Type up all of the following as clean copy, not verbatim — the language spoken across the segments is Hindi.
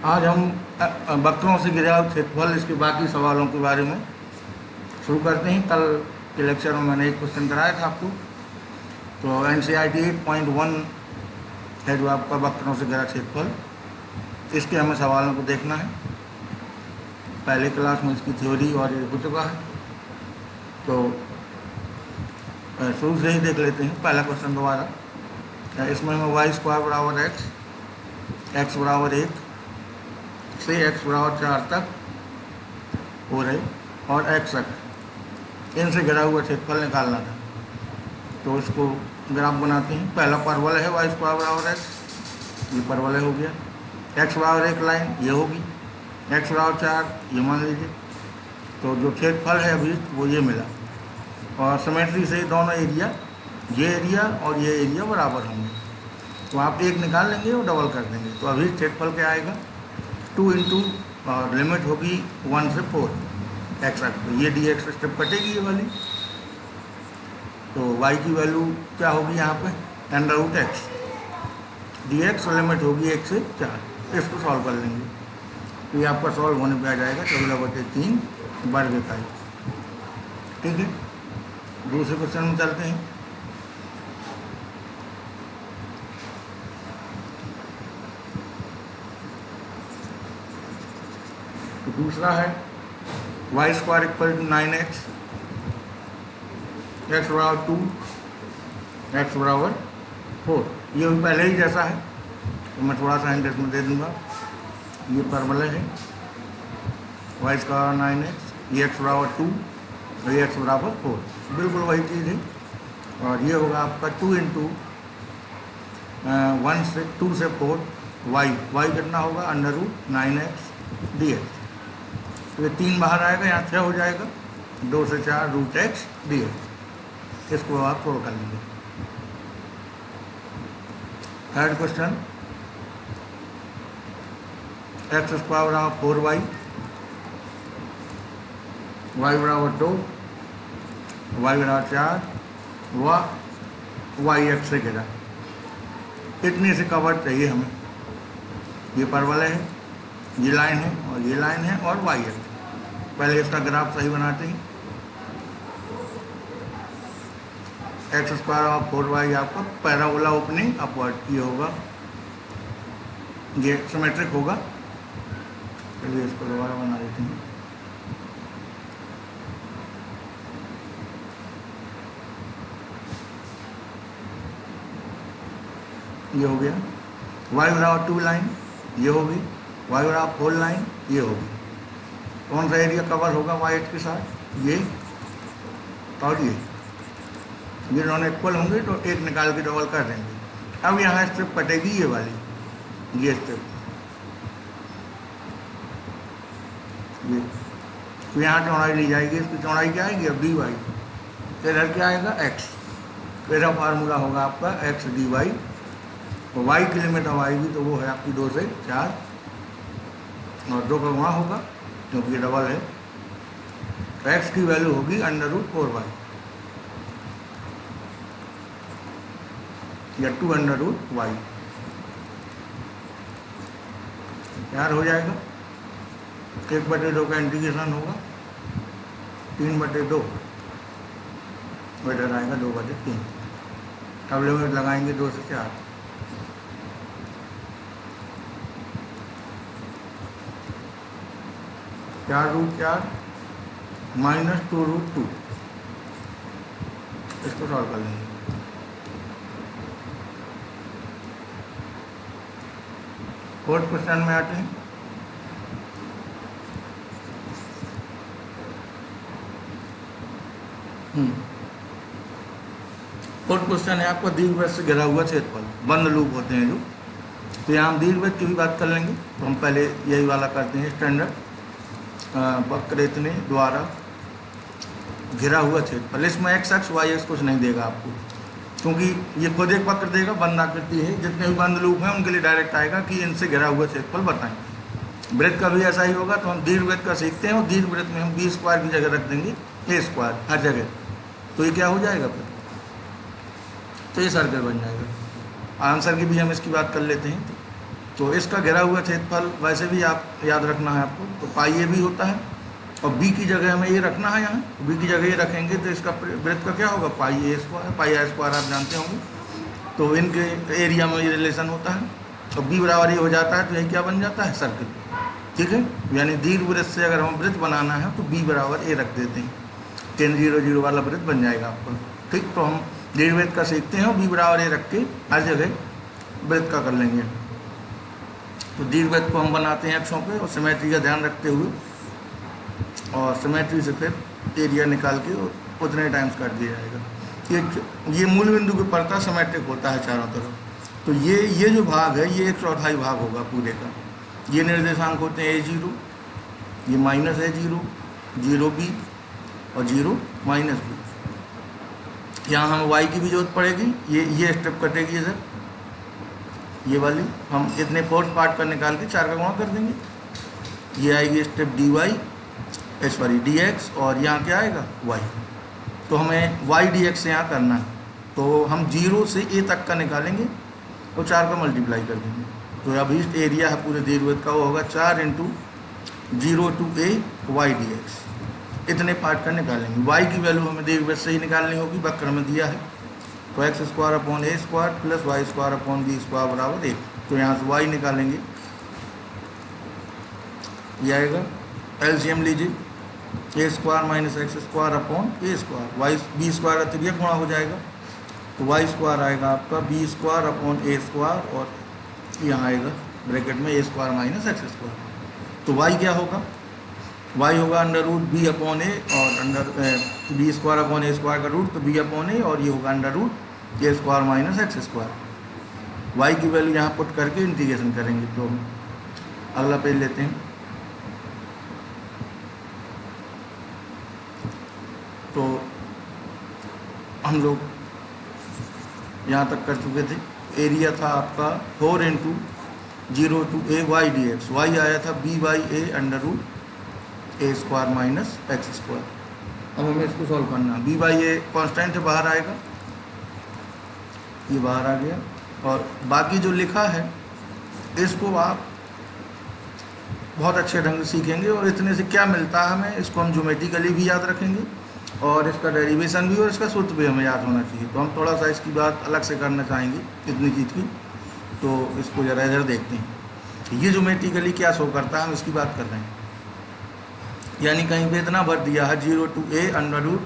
आज हम वक्रों से घिरा हुआ क्षेत्रफल इसके बाकी सवालों के बारे में शुरू करते हैं। कल के लेक्चर में मैंने एक क्वेश्चन कराया था आपको। तो NCERT 8.1 है जो आपका वक्रों से घिरा क्षेत्रफल, इसके हमें सवालों को देखना है। पहले क्लास में इसकी थ्योरी और ये हो चुका है, तो शुरू से ही देख लेते हैं। पहला क्वेश्चन दोबारा, इसमें हमें y² बराबर x बराबर 1 से x बराबर 4 तक हो रहे और x अक्ष इनसे घिरा हुआ क्षेत्रफल निकालना था। तो इसको ग्राफ बनाते हैं। पहला परवलय है y² बराबर x, ये परवलय हो गया। x बराबर 1 लाइन ये होगी, x बराबर 4 ये मान लीजिए। तो जो क्षेत्रफल है अभी वो ये मिला, और सिमेट्री से दोनों एरिया, ये एरिया और ये एरिया बराबर होंगे। तो आप एक निकाल लेंगे और डबल कर देंगे। तो अभी क्षेत्रफल क्या आएगा, 2 इंटू और लिमिट होगी 1 से 4 x अक्ष पे, ये dx स्टेप कटेगी ये वाली। तो y की वैल्यू क्या होगी यहाँ पे, √x dx, लिमिट होगी 1 से 4। इसको सॉल्व कर लेंगे तो ये आपका सॉल्व होने पे आ जाएगा 14/3 वर्ग इकाई। ठीक है, दूसरे क्वेश्चन में चलते हैं। तो दूसरा है y² = 9x, x बराबर 2, x बराबर 4। ये भी पहले ही जैसा है, तो मैं थोड़ा सा हिंट में दे दूंगा। ये परवलय है y² 9x, ये x बराबर 2 और ये x बराबर 4, बिल्कुल वही चीज़ है। और ये होगा आपका 2 इंटू 2 से 4 y कितना होगा, √9x dx। तो ये 3 बाहर आएगा, यहाँ 6 हो जाएगा, 2 से 4 √x dx। इसको आप सोल्व कर लेंगे। थर्ड क्वेश्चन, x² बराबर 4y, y बराबर 2, y बराबर 4 व y अक्ष से घिरा। इतने से कवर चाहिए हमें। ये परवलय है, ये लाइन है और ये लाइन है और y अक्ष। पहले इसका ग्राफ सही बनाते हैं। x² और 4y आपका पैराबोला ओपनिंग अपवर्ड ये होगा, ये सिमेट्रिक होगा। चलिए इसको दोबारा बना देते हैं। ये हो गया, y बराबर 2 लाइन ये होगी, y बराबर 4 लाइन ये होगी। कौन सा एरिया कवर होगा y के साथ, ये और ये दोनों इक्वल होंगे, तो एक निकाल के डबल कर देंगे। अब यहाँ स्ट्रिप कटेगी ये वाली, ये स्ट्रिप, ये तो यहाँ चौड़ाई ली जाएगी। इसकी चौड़ाई क्या आएगी, अब dy। तो इधर क्या आएगा, x। मेरा फार्मूला होगा आपका x dy। तो y की लिमिट अब आएगी, तो वो है आपकी 2 से 4 और 2 का गुणा होगा क्योंकि ये डबल है। तो x की वैल्यू होगी √4y या 2√y। यार हो जाएगा, 1/2 का इंटीग्रेशन होगा 3/2, इधर आएगा 2/3। अब लिमिट लगाएंगे 2 से 4। √4 - 2√2, इसको सॉल्व कर लेंगे। फोर्थ क्वेश्चन में आते हैं। फोर्थ क्वेश्चन है आपका दीर्घवृत्त से घिरा हुआ क्षेत्रफल, बंद लूप होते हैं जो। तो यहाँ हम दीर्घवृत्त की भी बात कर लेंगे। तो हम पहले यही वाला करते हैं, स्टैंडर्ड वक्र इतने द्वारा घिरा हुआ क्षेत्रफल। इसमें x अक्ष y अक्ष कुछ नहीं देगा आपको, क्योंकि ये खुद एक वक्र देगा, बंद आकृति है। जितने भी बंद लूप हैं उनके लिए डायरेक्ट आएगा कि इनसे घिरा हुआ क्षेत्रफल बताएं। वृत्त का भी ऐसा ही होगा। तो हम दीर्घवृत्त का सीखते हैं, और दीर्घवृत्त में हम b² की जगह रख देंगे a² हर जगह। तो ये क्या हो जाएगा फिर, तो ये सर्कल बन जाएगा। आंसर की भी हम इसकी बात कर लेते हैं। तो इसका घिरा हुआ क्षेत्रफल वैसे भी आप याद रखना है आपको, तो पाई ए भी होता है, और बी की जगह हमें ये रखना है, यहाँ बी की जगह ये रखेंगे तो इसका वृत्त का क्या होगा, पाई ए स्क्वायर। पाई ए स्क्वायर आप जानते होंगे, तो इनके एरिया में ये रिलेशन होता है, तो बी बराबर ये हो जाता है, तो यही क्या बन जाता है, सर्किल। ठीक है, यानी दीर्घवृत्त से अगर हम वृत्त बनाना है तो बी बराबर ए रख देते हैं, 10 0 0 वाला वृत्त बन जाएगा आपका। ठीक, तो हम दीर्घवृत्त का सीखते हैं और बी बराबर ए रख के हर जगह वृत्त का कर लेंगे। तो दीर्घवृत्त को हम बनाते हैं अक्षों पे और सिमेट्री का ध्यान रखते हुए, और सिमेट्री से फिर एरिया निकाल के उतने टाइम्स कर दिया जाएगा। ये मूल बिंदु के पड़ता सिमेट्रिक होता है चारों तरफ। तो ये जो भाग है ये 1/4 भाग होगा पूरे का। ये निर्देशांक होते हैं A0, ये माइनस A0, 0B और 0 माइनस B। यहाँ हमें y की भी जरूरत पड़ेगी, ये स्टेप कटेगी सर, ये वाली हम इतने फोर्थ पार्ट का निकाल के 4 का गुणा कर देंगे। ये आएगी स्टेप dx, और यहाँ क्या आएगा y। तो हमें y dx से यहाँ करना है, तो हम 0 से a तक का निकालेंगे और 4 का मल्टीप्लाई कर देंगे। तो अभी एरिया है पूरे दीर्घवृत्त का, वो होगा 4 × 0 to a y dx। इतने पार्ट का निकालेंगे। y की वैल्यू हमें दीर्घवृत्त से ही निकालनी होगी, वक्र में दिया है, तो x² / a² + y² / b² बराबर 1। तो यहाँ से y निकालेंगे, ये आएगा, एलसीएम लीजिए, a² - x² / a², y b² अतिरिक्त गुणा हो जाएगा, तो y² आएगा आपका b² / a², और यहाँ आएगा ब्रैकेट में a² - x²। तो y क्या होगा, y होगा √b/a, और b² / a² का रूट, तो b/a, और ये होगा √a² - x²। y की वैल्यू यहाँ पुट करके इंटीग्रेशन करेंगे। तो अगला पेज लेते हैं। तो हम लोग यहाँ तक कर चुके थे। एरिया था आपका 4 × 0 to a y dx, y आया था b/a √a² - x²। अब हमें इसको सॉल्व करना है। b/a कांस्टेंट है, बाहर आएगा, ये बाहर आ गया, और बाकी जो लिखा है इसको आप बहुत अच्छे ढंग से सीखेंगे, और इतने से क्या मिलता है हमें, इसको हम ज्योमेट्रिकली भी याद रखेंगे, और इसका डेरिवेशन भी और इसका सूत्र भी हमें याद होना चाहिए। तो हम थोड़ा सा इसकी बात अलग से करना चाहेंगे इतनी चीज़ की, तो इसको ज़रा इधर देखते हैं। ये ज्योमेट्रिकली क्या शो करता है, हम इसकी बात कर रहे हैं। यानी कहीं पे इतना भर दिया है 0 to a √a²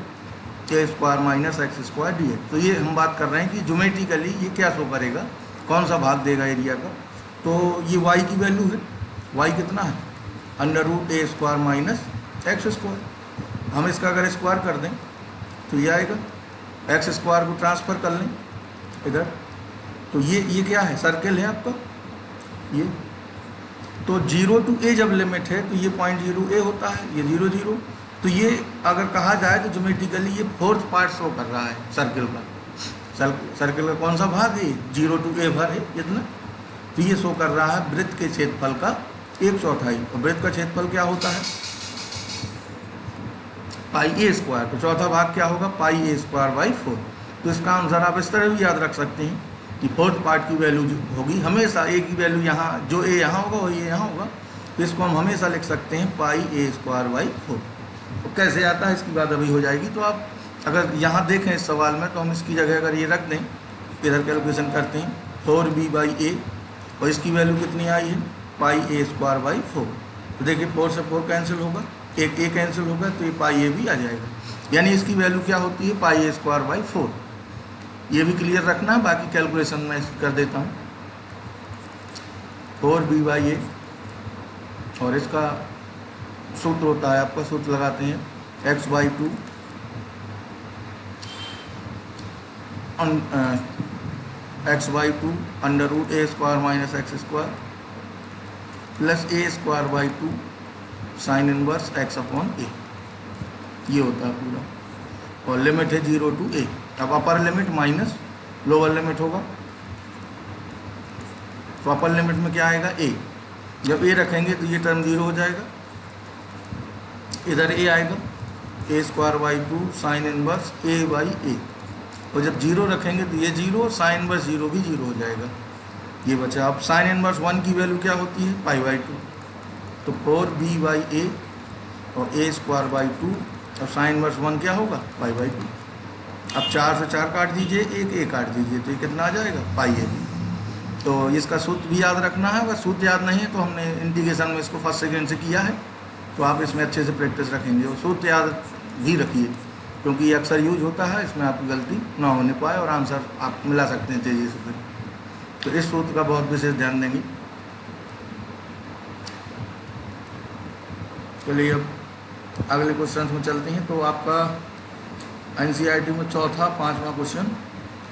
- x² dx। तो ये हम बात कर रहे हैं कि ज्योमेट्रिकली ये क्या शो करेगा, कौन सा भाग देगा एरिया का। तो ये y की वैल्यू है, y कितना है, √a² - x²। हम इसका अगर स्क्वायर कर दें तो ये आएगा, x² को ट्रांसफ़र कर लें इधर, तो ये क्या है, सर्किल है आपका ये। तो 0 to a जब लिमिट है तो ये 0.0a होता है, ये 0 0। तो ये अगर कहा जाए तो ज्योमेट्रिकली ये फोर्थ पार्ट शो कर रहा है सर्किल का। सर्किल का कौन सा भाग है, 0 to a भर है इतना। तो ये शो कर रहा है वृत्त के क्षेत्रफल का 1/4। और वृत्त का क्षेत्रफल क्या होता है, पाई a²। तो चौथा भाग क्या होगा, पाई a²/4। तो इसका आंसर आप इस तरह भी याद रख सकते हैं कि फोर्थ पार्ट की वैल्यू जो होगी हमेशा a की वैल्यू यहाँ, जो a यहाँ होगा वही यहाँ होगा, तो इसको हम हमेशा लिख सकते हैं पाई a²/4। तो कैसे आता है इसकी बात अभी हो जाएगी। तो आप अगर यहाँ देखें इस सवाल में, तो हम इसकी जगह अगर ये रख दें, इधर कैलकुलेशन करते हैं 4b/a, और इसकी वैल्यू कितनी आई है, पाई a²/4। तो देखिए 4 से 4 कैंसिल होगा, एक a कैंसिल होगा, तो ये पाई a भी आ जाएगा। यानी इसकी वैल्यू क्या होती है, पाई a²/4। ये भी क्लियर रखना है, बाकी कैलकुलेशन में कर देता हूँ। 4b/a, और इसका सूत्र होता है, आपका सूत्र लगाते हैं x/2 x/2 √a² - x² plus a²/2 sin inverse x/a। ये होता है पूरा, और लिमिट है 0 to a। अब upper limit minus lower limit होगा, तो अपर लिमिट में क्या आएगा, a। जब a रखेंगे तो ये टर्म 0 हो जाएगा, इधर a आएगा, a²/2 sin इनवर्स a/a। और जब 0 रखेंगे तो ये 0, साइन इनवर्स 0 भी 0 हो जाएगा। ये बचा। अब साइन इनवर्स 1 की वैल्यू क्या होती है, π/2, तो 4b/a और a²/2 और साइन इनवर्स 1 क्या होगा, π/2। अब 4 से 4 काट दीजिए, एक a काट दीजिए, तो ये कितना आ जाएगा, π/a। तो इसका सूत्र भी याद रखना है। अगर सूत्र याद नहीं है तो हमने इंटीग्रेशन में इसको फर्स्ट सेकेंड से किया है, तो आप इसमें अच्छे से प्रैक्टिस रखेंगे और सूत्र याद भी रखिए, क्योंकि ये अक्सर यूज होता है, इसमें आपकी गलती ना होने पाए और आंसर आप मिला सकते हैं तेज़ी से। तो इस सूत्र का बहुत विशेष ध्यान देंगे। चलिए अब अगले क्वेश्चन में चलते हैं। तो आपका NCERT में चौथा 5वां क्वेश्चन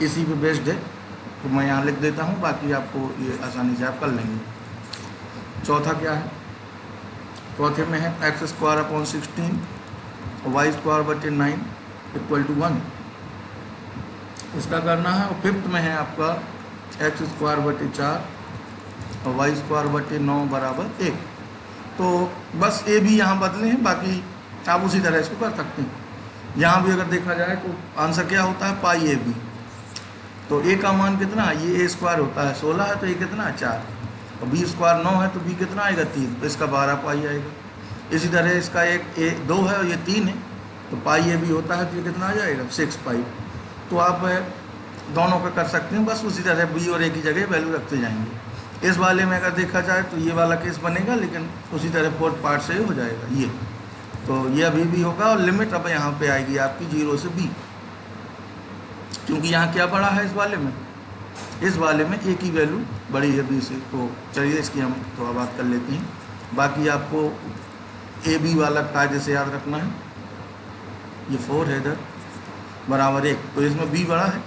इसी पे बेस्ड है, तो मैं यहाँ लिख देता हूँ, बाकी आपको ये आसानी से आप कर लेंगे। चौथा क्या है, चौथे में है x²/16 और y²/9 = 1, इसका करना है। और फिफ्थ में है आपका x²/4 और y²/9 = 1। तो बस ए भी यहाँ बदले हैं, बाकी आप उसी तरह इसको कर सकते हैं। यहाँ भी अगर देखा जाए तो आंसर क्या होता है, π/a/b। तो a का मान कितना, ये a² होता है 16 है, तो ये कितना है 4, और b² 9 है, तो b कितना आएगा 3, तो इसका 12 π आएगा। इसी तरह इसका एक a 2 है और ये 3 है, तो π/a/b होता है, तो ये कितना आ जाएगा 6 π। तो आप दोनों का कर सकते हैं, बस उसी तरह b और a की जगह वैल्यू रखते जाएंगे। इस वाले में अगर देखा जाए तो ये वाला केस बनेगा, लेकिन उसी तरह फोर्थ पार्ट से हो जाएगा ये। तो ये अभी भी होगा, और लिमिट अब यहाँ पे आएगी आपकी 0 से b, क्योंकि यहाँ क्या बड़ा है इस वाले में, इस वाले में a की वैल्यू बड़ी है b से। तो चलिए इसकी हम थोड़ा बात कर लेते हैं। बाकी आपको a/b वाला कायदे से याद रखना है। ये 4 है इधर बराबर 1, तो इसमें b बड़ा है।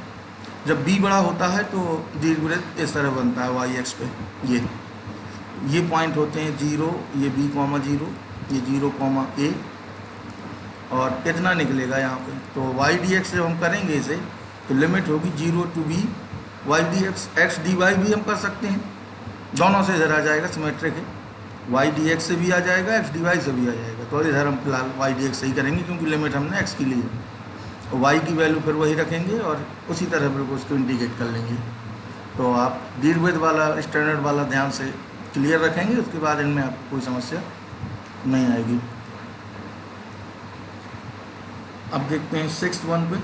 जब b बड़ा होता है तो दीर्घवृत्त इस तरह बनता है y अक्ष पे। ये पॉइंट होते हैं 0, ये b, 0, ये 0, a, और कितना निकलेगा यहाँ पे, तो y dx से हम करेंगे इसे, तो लिमिट होगी 0 to b y dx। x dy भी हम कर सकते हैं, दोनों से इधर आ जाएगा, सिमेट्रिक है, y dx से भी आ जाएगा, x dy से भी आ जाएगा। तो इधर हम फिलहाल y dx से ही करेंगे, क्योंकि लिमिट हमने x की ली है, और y की वैल्यू फिर वही रखेंगे और उसी तरह फिर उसको इंटीग्रेट कर लेंगे। तो आप दीर्घवृत्त वाला स्टैंडर्ड वाला ध्यान से क्लियर रखेंगे, उसके बाद इनमें आपको कोई समस्या नहीं आएगी। अब देखते हैं 6th वन पे।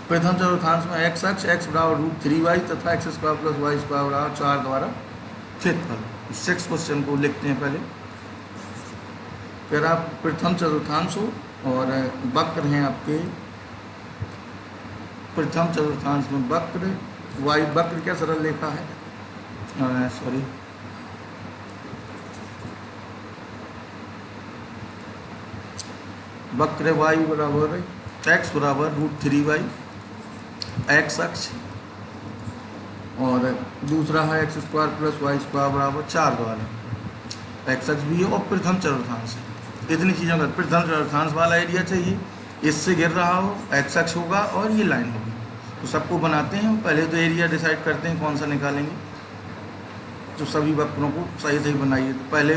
प्रथम चतुर्थांश में x अक्ष x = √3y तथा x² + y² = 4 द्वारा क्षेत्रफल। 6th क्वेश्चन को लिखते हैं पहले। फिर आप प्रथम चतुर्थांश हो और वक्र हैं आपके, प्रथम चतुर्थांश में वक्र y, वक्र क्या सरल रेखा है, सॉरी वक्र y बराबर x = √3y x अक्ष, और दूसरा है x² + y² = 4 द्वारा, x अक्ष भी है और प्रथम चतुर्थांश है। इतनी चीज़ों का प्रथम चतुर्थांश वाला एरिया चाहिए, इससे गिर रहा हो, x अक्ष होगा और ये लाइन होगी। तो सबको बनाते हैं, पहले तो एरिया डिसाइड करते हैं कौन सा निकालेंगे। तो सभी वक्रों को सही सही बनाइए। तो पहले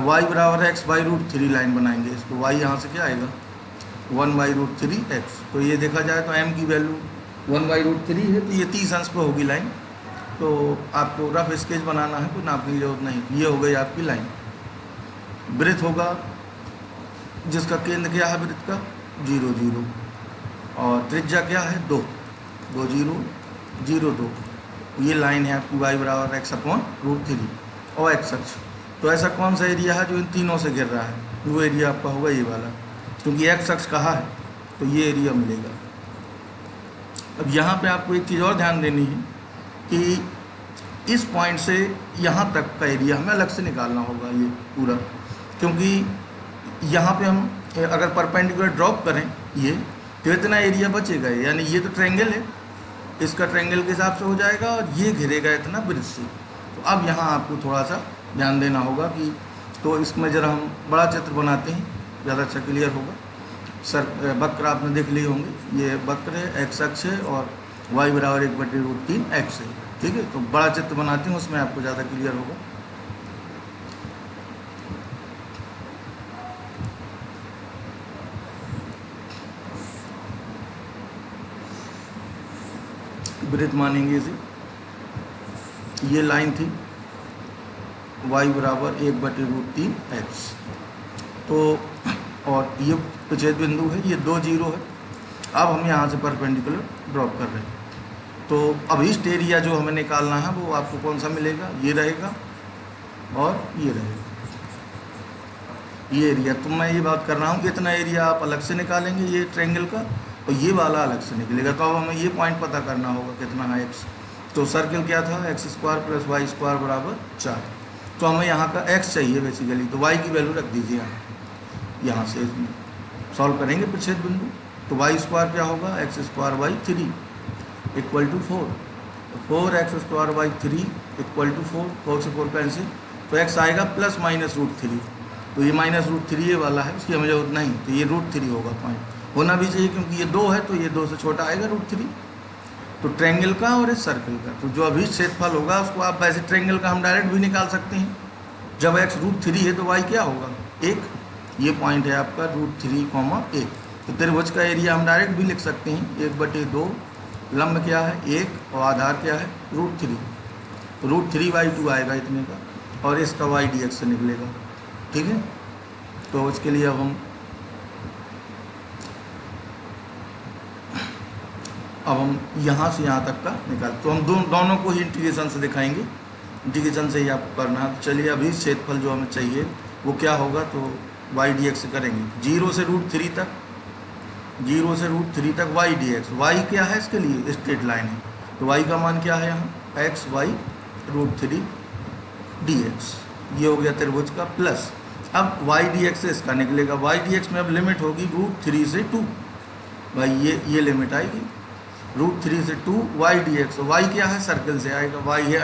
y = x/√3 लाइन बनाएंगे इसको। y यहाँ से क्या आएगा 1/√3x। तो ये देखा जाए तो m की वैल्यू 1/√3 है, तो ये 30 अंश पे होगी लाइन। तो आपको रफ स्केच बनाना है, कोई नापने की जरूरत नहीं। ये हो गई आपकी लाइन। वृत्त होगा जिसका केंद्र क्या है वृत्त का 0, 0, और त्रिज्या क्या है 2, 2, 0, 0, 2। ये लाइन है आपकी y = x/√3 और x अक्ष। तो ऐसा कौन सा एरिया है जो इन तीनों से गिर रहा है, वो एरिया आपका होगा ये वाला, क्योंकि x अक्ष कहा है तो ये एरिया मिलेगा। अब यहाँ पे आपको एक चीज़ और ध्यान देनी है कि इस पॉइंट से यहाँ तक का एरिया हमें अलग से निकालना होगा ये पूरा, क्योंकि यहाँ पे हम अगर परपेंडिकुलर ड्रॉप करें ये, तो इतना एरिया बचेगा। यानी ये तो ट्रायंगल है, इसका ट्रायंगल के हिसाब से हो जाएगा, और ये घिरेगा इतना वृत्त से। तो अब यहाँ आपको थोड़ा सा ध्यान देना होगा कि, तो इसमें जरा हम बड़ा चित्र बनाते हैं, ज़्यादा अच्छा क्लियर होगा। सर वक्र आपने देख लिए होंगे, ये वक्र है, x अक्ष है और y = 1/√3x है, ठीक है। तो बड़ा चित्र बनाते हैं, उसमें आपको ज़्यादा क्लियर होगा। वृत्त मानेंगे इसे, ये लाइन थी y बराबर 1/√3x। तो और ये प्रच्छेद बिंदु है, ये 2 0 है। अब हम यहाँ से परपेंडिकुलर ड्रॉप कर रहे हैं। तो अभीष्ट एरिया जो हमें निकालना है वो आपको कौन सा मिलेगा, ये रहेगा और ये रहेगा, ये एरिया। तो मैं ये बात कर रहा हूँ कि इतना एरिया आप अलग से निकालेंगे ये ट्रायंगल का, और ये वाला अलग से निकलेगा। तो अब हमें ये पॉइंट पता करना होगा कितना है x। तो सर्कल क्या था, x² + y² बराबर 4। तो हमें यहाँ का x चाहिए बेसिकली, तो y की वैल्यू रख दीजिए यहाँ से सॉल्व करेंगे प्रच्छेद बिंदु। तो y² क्या होगा, x² / 3 = 4। 4x² / 3 = 4। 4 से 4 कैंसिल, तो x आएगा ±√3। तो ये -√3 ये वाला है, उसकी हमें जरूरत नहीं, तो ये √3 होगा पॉइंट। होना भी चाहिए क्योंकि ये 2 है, तो ये 2 से छोटा आएगा √3। तो ट्रायंगल का और इस सर्कल का, तो जो अभी क्षेत्रफल होगा उसको आप वैसे ट्रायंगल का हम डायरेक्ट भी निकाल सकते हैं। जब x √3 है तो y क्या होगा, 1। ये पॉइंट है आपका √3, 1। तो त्रिभुज का एरिया हम डायरेक्ट भी लिख सकते हैं 1/2। लंब क्या है 1 और आधार क्या है √3। √3/2 आएगा इतने का, और इसका y dx से निकलेगा। ठीक है, तो इसके लिए अब हम यहाँ से यहाँ तक का निकाल, तो हम दोनों को ही इंटीग्रेशन से दिखाएंगे। इंटीग्रेशन से ही आपको करना है। तो चलिए अभी क्षेत्रफल जो हमें चाहिए वो क्या होगा, तो y dx से करेंगे। 0 से √3 तक, 0 से √3 तक y dx। y क्या है इसके लिए, स्ट्रेट लाइन है, तो y का मान क्या है यहाँ, x y √3 dx। ये हो गया त्रिभुज का प्लस। अब y dx से इसका निकलेगा, y dx में अब लिमिट होगी √3 से 2। भाई ये लिमिट आएगी √3 से 2 y dx। y क्या है, सर्कल से आएगा, y है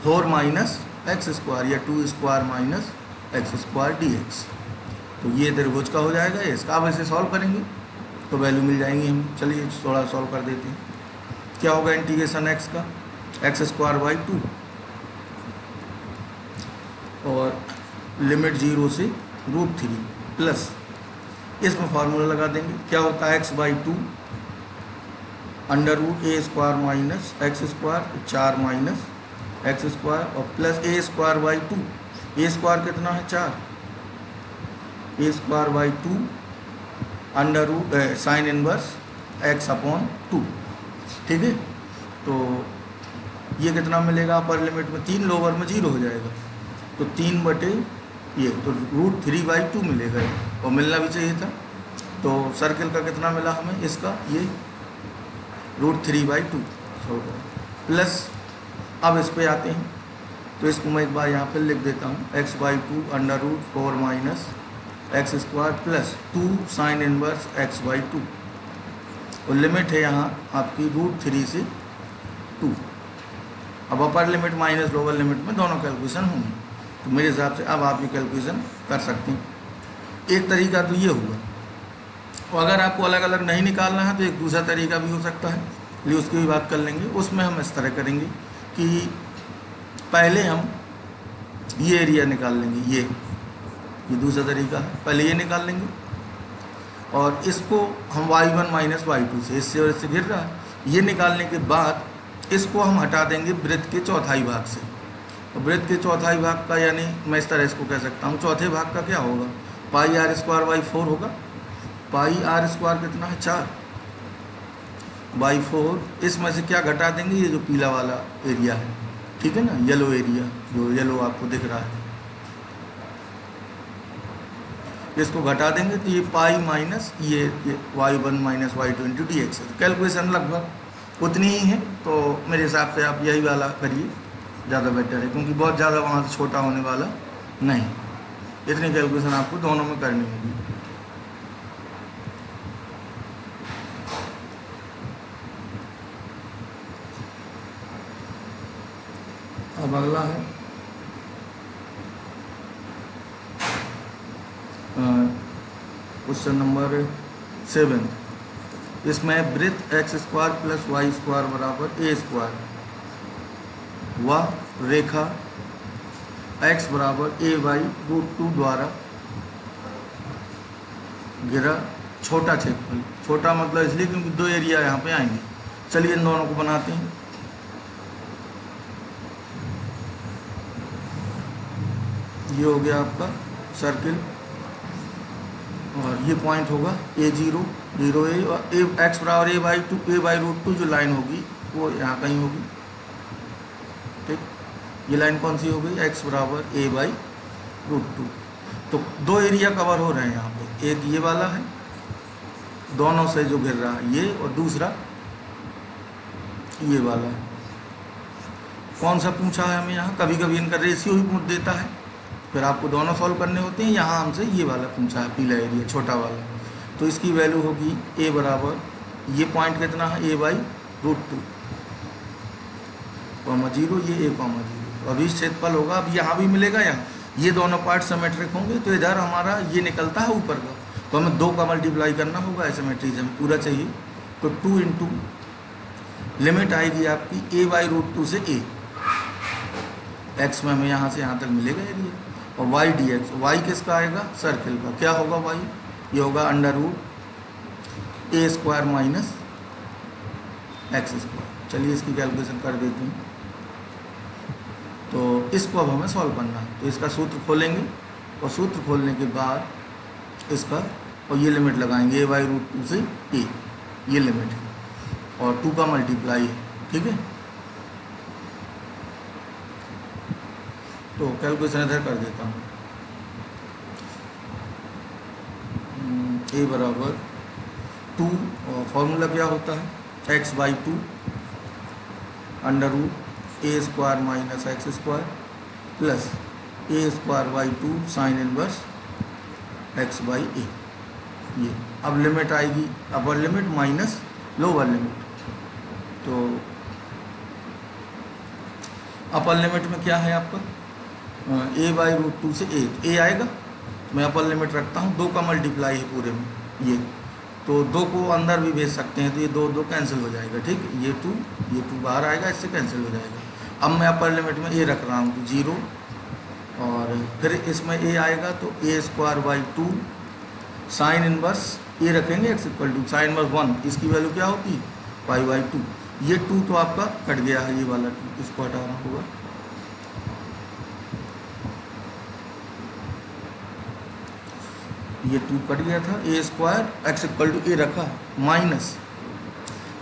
√4 - x² या 2² - x² dx। तो ये त्रिभुज का हो जाएगा। इसका अब ऐसे सॉल्व करेंगे तो वैल्यू मिल जाएंगी हम। चलिए थोड़ा सॉल्व कर देते हैं। क्या होगा इंटीग्रेशन x का, x² / 2 और लिमिट 0 से √3 प्लस, इसमें फार्मूला लगा देंगे। क्या होता है x/2 √a² - x², 4 - x² और प्लस a²/2। a² कितना है 4, a²/2 sin इनवर्स x/2। ठीक है, तो ये कितना मिलेगा, अपर लिमिट में 3, लोअर में 0 हो जाएगा, तो 3 ये, तो √3/2 मिलेगा और मिलना भी चाहिए था। तो सर्कल का कितना मिला हमें, इसका ये √3/2 प्लस। अब इस पे आते हैं, तो इसको मैं एक बार यहाँ पे लिख देता हूँ, x/2 √4 - x² plus 2 sin inverse x/2। और लिमिट है यहाँ आपकी √3 से 2। अब upper limit minus lower limit में दोनों कैलकुलेशन होंगी। तो मेरे हिसाब से अब आप ये कैलकुलेशन कर सकते हैं। एक तरीका तो ये हुआ, और अगर आपको अलग अलग नहीं निकालना है तो एक दूसरा तरीका भी हो सकता है, लिए उसकी भी बात कर लेंगे। उसमें हम इस तरह करेंगे कि पहले हम ये एरिया निकाल लेंगे, ये दूसरा तरीका है। पहले ये निकाल लेंगे और इसको हम y1 - y2 से, इससे और इससे गिर रहा है, ये निकालने के बाद इसको हम हटा देंगे वृत्त के चौथाई भाग से। तो वृत्त के चौथाई भाग का, यानी मैं इस तरह इसको कह सकता हूँ, चौथे भाग का क्या होगा, πr² / 4 होगा। πr² कितना है 4/4। इसमें से क्या घटा देंगे, ये जो पीला वाला एरिया है, ठीक है ना, येलो एरिया, जो येलो आपको दिख रहा है, इसको घटा देंगे तो ये पाई माइनस ये y1 - y2 × dx है। तो कैलकुलेशन लगभग उतनी ही है। तो मेरे हिसाब से आप यही वाला करिए, ज़्यादा बेटर है, क्योंकि बहुत ज़्यादा वहाँ से छोटा होने वाला नहीं। इतनी कैलकुलेशन आपको दोनों में करनी होगी। अब अगला है क्वेश्चन नंबर 7। इसमें वृत्त x² + y² बराबर a², वह रेखा x बराबर a/√2 द्वारा घिरा छोटा क्षेत्रफल। छोटा मतलब इसलिए क्योंकि 2 एरिया यहाँ पे आएंगे। चलिए इन दोनों को बनाते हैं। ये हो गया आपका सर्किल, और ये पॉइंट होगा A0, 0A, और एक्स बराबर A/√2 जो लाइन होगी वो यहाँ कहीं होगी। ठीक, ये लाइन कौन सी हो गई, एक्स बराबर A/√2। तो दो एरिया कवर हो रहे हैं यहाँ पे, एक ये वाला है दोनों से जो गिर रहा है ये, और दूसरा ये वाला है। कौन सा पूछा है हमें यहाँ, कभी कभी इनका रेशियो ही पूछ देता है, फिर आपको दोनों सॉल्व करने होते हैं। यहाँ हमसे ये वाला पूछा है, पीला एरिया छोटा वाला, तो इसकी वैल्यू होगी A बराबर, ये पॉइंट कितना है A/√2, 0, ये A,0। अभी क्षेत्रफल होगा, अब यहाँ भी मिलेगा, यहाँ ये दोनों पार्ट सिमेट्रिक होंगे, तो इधर हमारा ये निकलता है ऊपर का, तो हमें 2 का मल्टीप्लाई करना होगा, सिमेट्री हमें पूरा चाहिए, तो 2 इंटू लिमिट आएगी आपकी A/√2 से A, एक्स में हमें यहाँ से यहाँ तक मिलेगा एरिया, और y dx, y किसका आएगा, सर्किल का, क्या होगा y, ये होगा √A² माइनस x²। चलिए इसकी कैलकुलेशन कर देते हैं। तो इसको अब हमें सॉल्व करना है, तो इसका सूत्र खोलेंगे, और सूत्र खोलने के बाद इसका, और ये लिमिट लगाएंगे A/√2 से A, ये लिमिट है, और 2 का मल्टीप्लाई है। ठीक है, तो कैलकुलेशन इधर कर देता हूँ। A बराबर 2, और फॉर्मूला क्या होता है, x/2 √A² minus x² plus A²/2 sine inverse x/A। ये अब लिमिट आएगी, अपर लिमिट माइनस लोअर लिमिट, तो अपर लिमिट में क्या है आपका A/√2 से A आएगा, मैं अपर लिमिट रखता हूँ, 2 का मल्टीप्लाई है पूरे में ये, तो 2 को अंदर भी भेज सकते हैं, तो ये 2 कैंसिल हो जाएगा। ठीक, ये 2 बाहर आएगा, इससे कैंसिल हो जाएगा। अब मैं अपर लिमिट में A रख रहा हूँ, तो 0, और फिर इसमें A आएगा, तो A²/2 साइन इनवर्स A रखेंगे x साइन इनवर्स 1, इसकी वैल्यू क्या होती है π/2। ये 2 तो आपका कट गया है, ये वाला 2, इसको हटाना होगा। ये 2 कट गया था, A² x A रखा माइनस,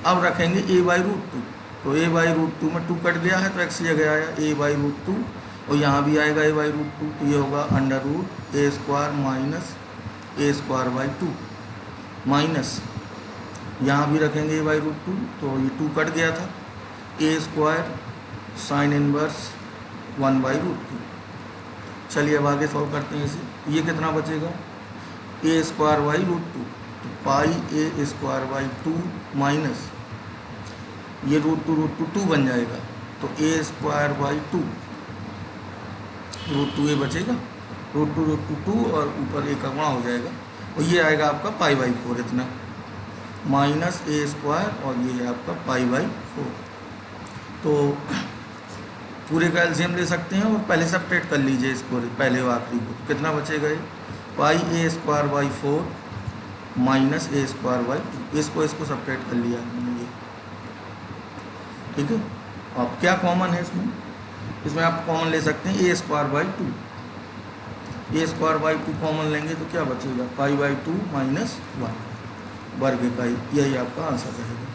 अब रखेंगे A/√2, तो A/√2 में 2 कट गया है, तो x की जगह आया A/√2, और यहाँ भी आएगा A/√2, तो ये होगा √A² माइनस A²/2 माइनस, यहाँ भी रखेंगे A/√2, तो ये 2 कट गया था, A² साइन इनवर्स 1/√2। चलिए अब आगे सॉल्व करते हैं इसे। ये कितना बचेगा A²/√2, तो πA²/2 माइनस ये √2 बन जाएगा, तो A²/2 √2A बचेगा, √2 और ऊपर A का गुणा हो जाएगा, और ये आएगा आपका π/4 इतना, माइनस A², और ये है आपका π/4। तो पूरे का एलसीएम ले सकते हैं, और पहले सब्ट्रैक्ट कर लीजिए इसको, पहले और आखिरी को, तो कितना बचेगा ये πA²/4 माइनस A²/2, इसको सब्ट्रैक्ट कर लिया हमने ये। ठीक है, अब क्या कॉमन है इसमें आप कॉमन ले सकते हैं A²/2, A²/2 कॉमन लेंगे तो क्या बचेगा π/2 माइनस 1 वर्ग का, यही आपका आंसर रहेगा।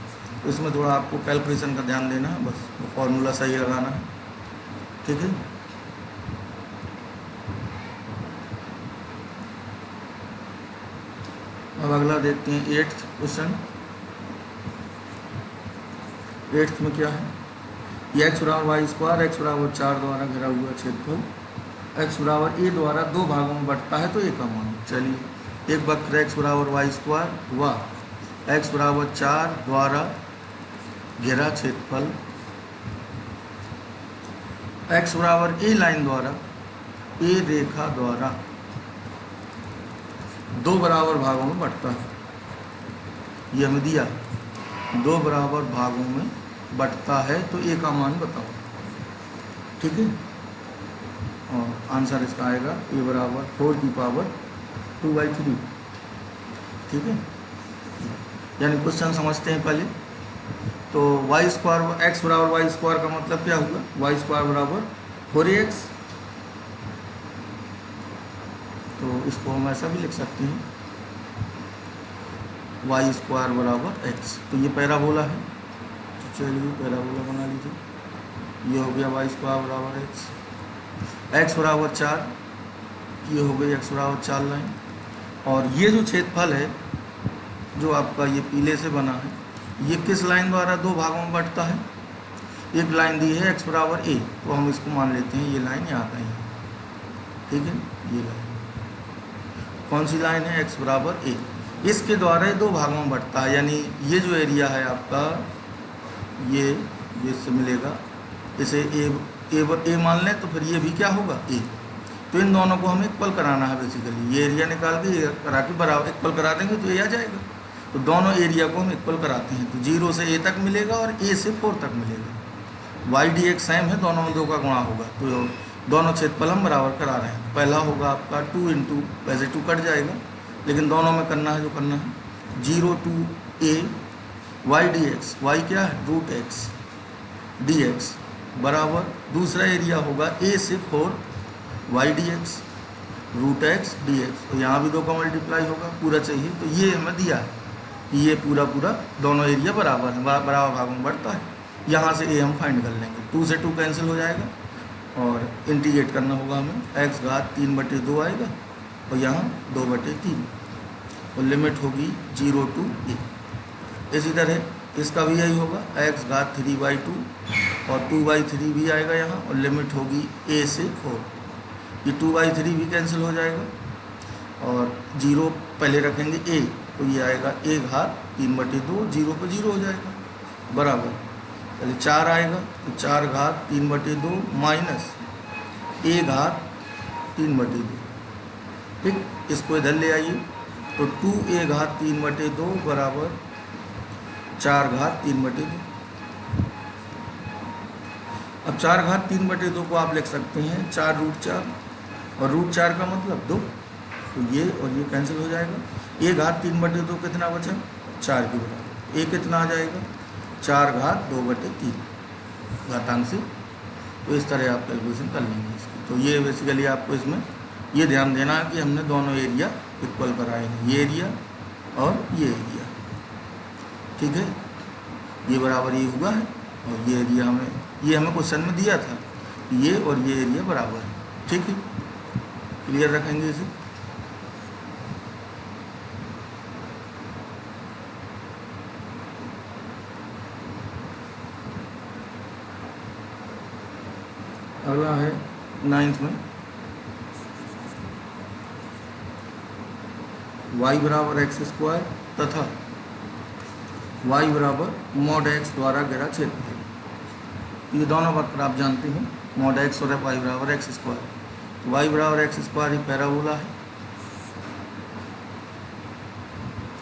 तो इसमें थोड़ा आपको कैलकुलेशन का ध्यान देना है, बस फॉर्मूला सही लगाना है। ठीक है, अब अगला देखते हैं 8th क्वेश्चन। 8th में क्या है, ये x बराबर y², x बराबर 4 द्वारा घिरा हुआ क्षेत्रफल, x बराबर A द्वारा 2 भागों में बंटता है, तो A का मान। चलिए एक वक्र x बराबर y² व x बराबर 4 द्वारा घिरा क्षेत्रफल x बराबर A लाइन द्वारा, A रेखा द्वारा 2 बराबर भागों में बंटता है, ये हमें दिया 2 बराबर भागों में बंटता है, तो A का मान बताओ। ठीक है, और आंसर इसका आएगा A बराबर 4⁵ ठीक है, यानी क्वेश्चन समझते हैं पहले। तो y² x बराबर y² का मतलब क्या हुआ, y² बराबर 4ax, तो इसको हम ऐसा भी लिख सकते हैं वाई स्क्वायर बराबर एक्स। तो ये पैराबोला है, तो चलिए पैराबोला बना लीजिए। ये हो गया वाई स्क्वायर बराबर एक्स बराबर 4, ये हो गई एक्स बराबर 4 लाइन। और ये जो क्षेत्रफल है जो आपका ये पीले से बना है, ये किस लाइन द्वारा दो भागों में बंटता है? एक लाइन दी है एक्स बराबर ए, तो हम इसको मान लेते हैं ये लाइन यहाँ कहीं है, ठीक है। ये लाइन कौन सी लाइन है? एक्स बराबर ए। इसके द्वारा दो भागों में बंटता है, यानी ये जो एरिया है आपका ये इससे मिलेगा, इसे ए मान लें तो फिर ये भी क्या होगा? ए। तो इन दोनों को हमें इक्वल कराना है बेसिकली। ये एरिया निकाल के करा के बराबर इक्वल करा देंगे तो ये आ जाएगा। तो दोनों एरिया को हम इक्वल कराते हैं, तो 0 से ए तक मिलेगा और ए से 4 तक मिलेगा। वाई डी एक्स सेम है, दोनों में 2 का गुणा होगा, तो दोनों क्षेत्रफल हम बराबर करा रहे हैं। पहला होगा आपका 2 इंटू, वैसे 2 कट जाएगा लेकिन दोनों में करना है जो करना है। 0 to A Y D X, Y क्या है? रूट एक्स डी एक्स बराबर दूसरा एरिया होगा ए से 4 Y D X root X D X. तो यहाँ भी 2 का मल्टीप्लाई होगा, पूरा चाहिए। तो ये हमें दिया है कि ये पूरा दोनों एरिया बराबर है, बराबर भागों में बढ़ता है। यहाँ से ए हम फाइंड कर लेंगे, 2 से 2 कैंसिल हो जाएगा और इंटीग्रेट करना होगा हमें। एक्स घात 3/2 आएगा और यहाँ 2/3 और लिमिट होगी 0 टू ए। इसी तरह इसका भी यही होगा, एक्स घात 3/2 और 2/3 भी आएगा यहाँ और लिमिट होगी ए से 4। ये 2/3 भी कैंसिल हो जाएगा और 0 पहले रखेंगे ए, तो ये आएगा ए घात 3/2, 0 पे 0 हो जाएगा बराबर। चलिए 4 आएगा तो 4 घात 3/2 माइनस ए घात 3/2, ठीक। इसको इधर ले आइए तो 2a घात 3/2 बराबर 4 घात 3/2। अब 4 घात 3/2 को आप लिख सकते हैं 4 रूट 4 और रूट 4 का मतलब 2, तो ये और ये कैंसिल हो जाएगा। ए घात 3/2 कितना बचा? 4 के बराबर। ए कितना आ जाएगा? 4 घात 2/3 घातांक से। तो इस तरह आप कैलकुलेशन कर लेंगे इसकी। तो ये बेसिकली आपको इसमें ये ध्यान देना है कि हमने दोनों एरिया इक्वल कराए हैं, ये एरिया और ये एरिया, ठीक है। ये बराबर ये हुआ है और ये एरिया हमें क्वेश्चन में दिया था, ये और ये एरिया बराबर है, ठीक है। क्लियर रखेंगे इसे। अगला है 9th में y बराबर एक्स स्क्वायर तथा y बराबर मॉड एक्स द्वारा घेरा क्षेत्र। ये दोनों वक्र आप जानते हैं, मॉड एक्स और y बराबर एक्स स्क्वायर। तो y बराबर एक्स स्क्वायर ही पैराबोला है,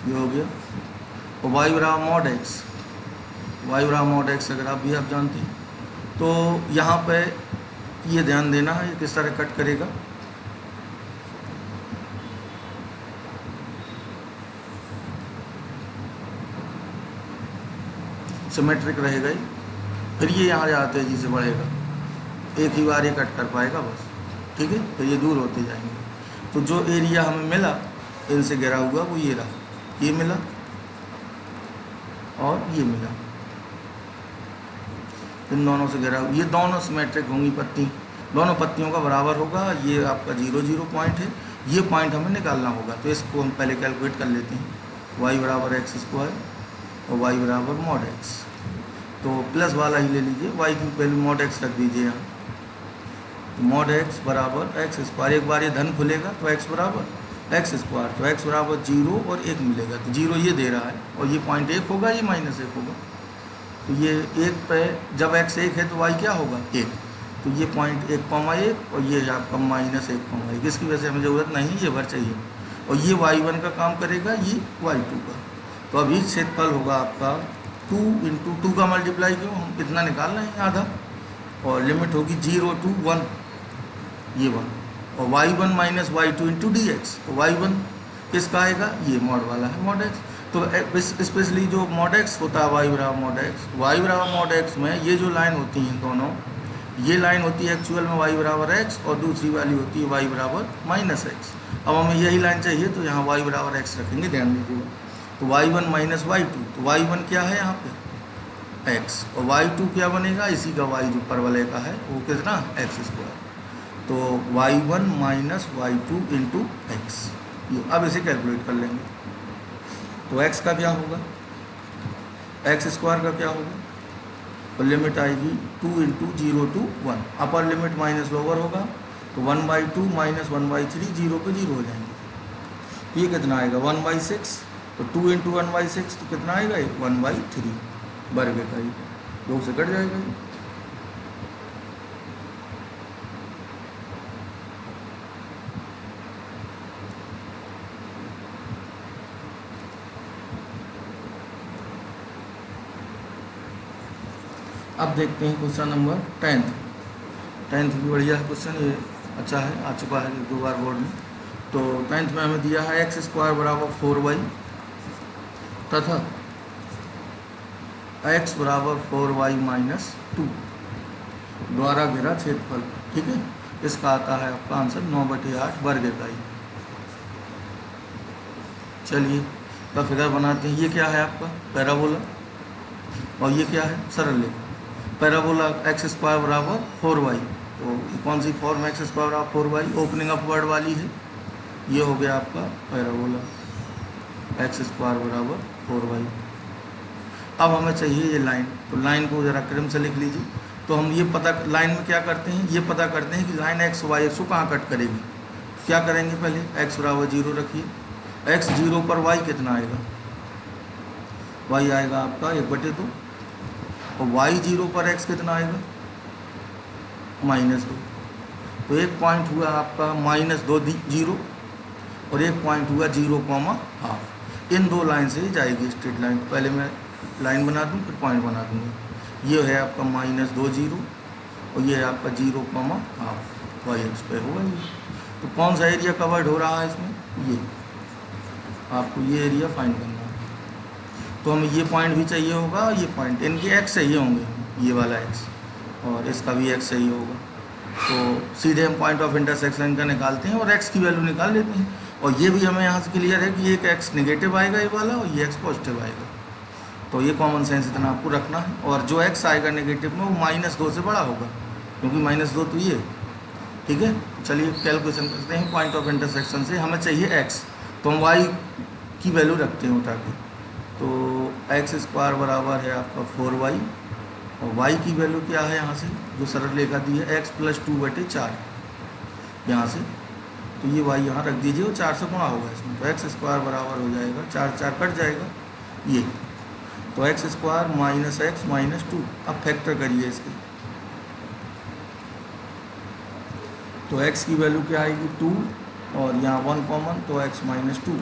ये हो गया। और y बराबर मॉड एक्स, y बराबर मॉड एक्स अगर आप भी आप जानते हैं तो यहाँ पे ये ध्यान देना है ये किस तरह कट करेगा। सिमेट्रिक रहेगा ही, फिर ये यहाँ ज़्यादा तेज़ी से बढ़ेगा, एक ही बार ये कट कर पाएगा बस, ठीक है। तो ये दूर होते जाएंगे। तो जो एरिया हमें मिला इनसे घिरा हुआ वो ये रहा, ये मिला और ये मिला, इन दोनों से घिरा। ये दोनों सिमेट्रिक होंगी पत्ती, दोनों पत्तियों का बराबर होगा। ये आपका 0 0 पॉइंट है, ये पॉइंट हमें निकालना होगा। तो इसको हम पहले कैलकुलेट कर लेते हैं, y बराबर एक्स स्क्वायर और y बराबर मॉड एक्स। तो प्लस वाला ही ले लीजिए, y की वैल्यू मॉड एक्स रख दीजिए यहाँ। तो मॉड एक्स बराबर एक्स स्क्वायर, एक बार ये धन खुलेगा तो x बराबर एक्स स्क्वायर, तो x बराबर 0 और 1 मिलेगा। तो 0 ये दे रहा है और ये पॉइंट 1 होगा, ये -1 होगा। तो ये 1 पे जब x 1 है तो y क्या होगा? 1। तो ये पॉइंट 1,1 और ये आपका -1,1। इसकी वजह से हमें ज़रूरत नहीं, ये भर चाहिए। और ये y1 का काम करेगा, ये y2 का। तो अभी क्षेत्रफल होगा आपका 2 इंटू 2 का मल्टीप्लाई क्यों, हम कितना निकाल रहे हैं? आधा। और लिमिट होगी 0 टू 1, ये 1 और y1 minus y2 into D X. तो y1 किसका आएगा? ये मॉड वाला है, मॉड एक्स। तो स्पेशली जो मॉड एक्स होता है y बराबर मॉड एक्स, y बराबर मॉड एक्स में ये जो लाइन होती हैं दोनों, ये लाइन होती है एक्चुअल में y बराबर x और दूसरी वाली होती है y बराबर माइनस एक्स। अब हमें यही लाइन चाहिए तो यहाँ y बराबर x रखेंगे, ध्यान दीजिएगा। तो y1 माइनस y2, तो y1 क्या है यहाँ पे x, और y2 क्या बनेगा, इसी का y जो परवलय का है वो कितना एक्स स्क्वायर। तो y1 minus y2 into x, अब इसे कैलकुलेट कर लेंगे। तो x का क्या होगा, एक्स स्क्वायर का क्या होगा, और लिमिट आएगी 2 into 0 to 1, upper limit minus lower होगा, तो 1/2 माइनस 1/3, 0 पे 0 हो जाएंगे। ये कितना आएगा 1/6, तो 2 इंटू 1/6 तो कितना आएगा 1/3 वर्ग का, ही 2 से कट जाएगा ये। अब देखते हैं क्वेश्चन नंबर 10th भी बढ़िया है क्वेश्चन, ये अच्छा है, आ चुका है 2 बार बोर्ड में। तो 10th में हमें दिया है एक्स स्क्वायर बराबर 4y तथा x बराबर 4y माइनस 2 द्वारा घिरा क्षेत्रफल, ठीक है। इसका आता है आपका आंसर 9/8 वर्ग इकाई। चलिए तो फिगर बनाते हैं। ये क्या है आपका पैराबोला, और ये क्या है सरल रेखा। पैराबोला एक्स स्क्वायर बराबर 4y, तो कौन सी फॉर्म एक्स स्क्वायर बराबर 4y, ओपनिंग अपवर्ड वाली है। ये हो गया आपका पैराबोला एक्स स्क्वायर बराबर 4y। अब हमें चाहिए ये लाइन, तो लाइन को जरा क्रम से लिख लीजिए। तो हम ये पता लाइन में क्या करते हैं, ये पता करते हैं कि लाइन एक्स वाई एक्स को कहाँ कट करेगी। क्या करेंगे, पहले x बराबर 0 रखिए, x 0 पर y कितना आएगा, y आएगा आपका 1/2, और y 0 पर x कितना आएगा -2। तो एक पॉइंट हुआ आपका -2 0, और एक पॉइंट हुआ 0,5। इन दो लाइन से जाएगी स्ट्रेट लाइन। पहले मैं लाइन बना दूं फिर पॉइंट बना दूंगा। ये है आपका -2 0, और ये है आपका 0,5 वाई एक्स पे होगा ये। तो कौन सा एरिया कवर्ड हो रहा है इसमें, ये आपको ये एरिया फाइंड करना है। तो हमें ये पॉइंट भी चाहिए होगा, ये पॉइंट, इनके एक्स चाहिए होंगे, ये वाला एक्स और इसका भी एक्स चाहिए होगा। तो सीधे हम पॉइंट ऑफ इंटरसेक्शन का निकालते हैं और एक्स की वैल्यू निकाल लेते हैं। और ये भी हमें यहाँ से क्लियर है कि एक एक्स नेगेटिव आएगा ये वाला, और ये एक्स पॉजिटिव आएगा। तो ये कॉमन सेंस इतना आपको रखना है। और जो एक्स आएगा नेगेटिव में वो -2 से बड़ा होगा, क्योंकि -2 तो ये, ठीक है। चलिए कैलकुलेशन करते हैं पॉइंट ऑफ इंटरसेक्शन से। हमें चाहिए एक्स, तो हम वाई की वैल्यू रखते हैं उठा के। तो एक्स स्क्वायर बराबर है आपका 4y, और y की वैल्यू क्या है यहाँ से, जो सरल रेखा दी है x + 2/4 यहाँ से। तो ये y यहाँ रख दीजिए, और 4 से गुणा होगा इसमें, तो एक्स स्क्वायर बराबर हो जाएगा 4 4 कट जाएगा ये। तो एक्स स्क्वायर -x -2, अब फैक्टर करिए इसके। तो x की वैल्यू क्या आएगी 2, और यहाँ 1 कॉमन, तो x -2।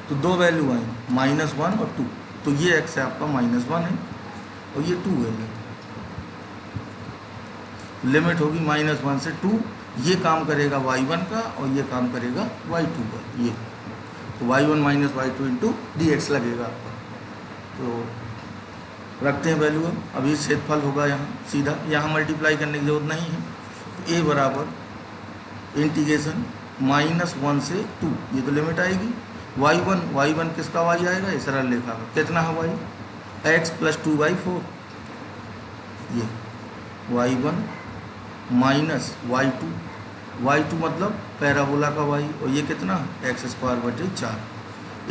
तो दो वैल्यू आई -1 और 2। तो ये x है आपका -1 है, और ये 2 है। लिमिट होगी -1 से 2। ये काम करेगा y1 का, और ये काम करेगा y2 का, ये। तो y1 minus y2 into dx लगेगा आपका। तो रखते हैं वैल्यू। अब ये क्षेत्रफल होगा यहाँ सीधा, यहाँ मल्टीप्लाई करने की जरूरत नहीं है। तो a बराबर इंटीग्रेशन -1 से 2, ये तो लिमिट आएगी। y1 किसका y आएगा, इस सरल रेखा का कितना है y, x + 2/4, ये y1 माइनस y2 मतलब पैराबोला का y, और ये कितना x²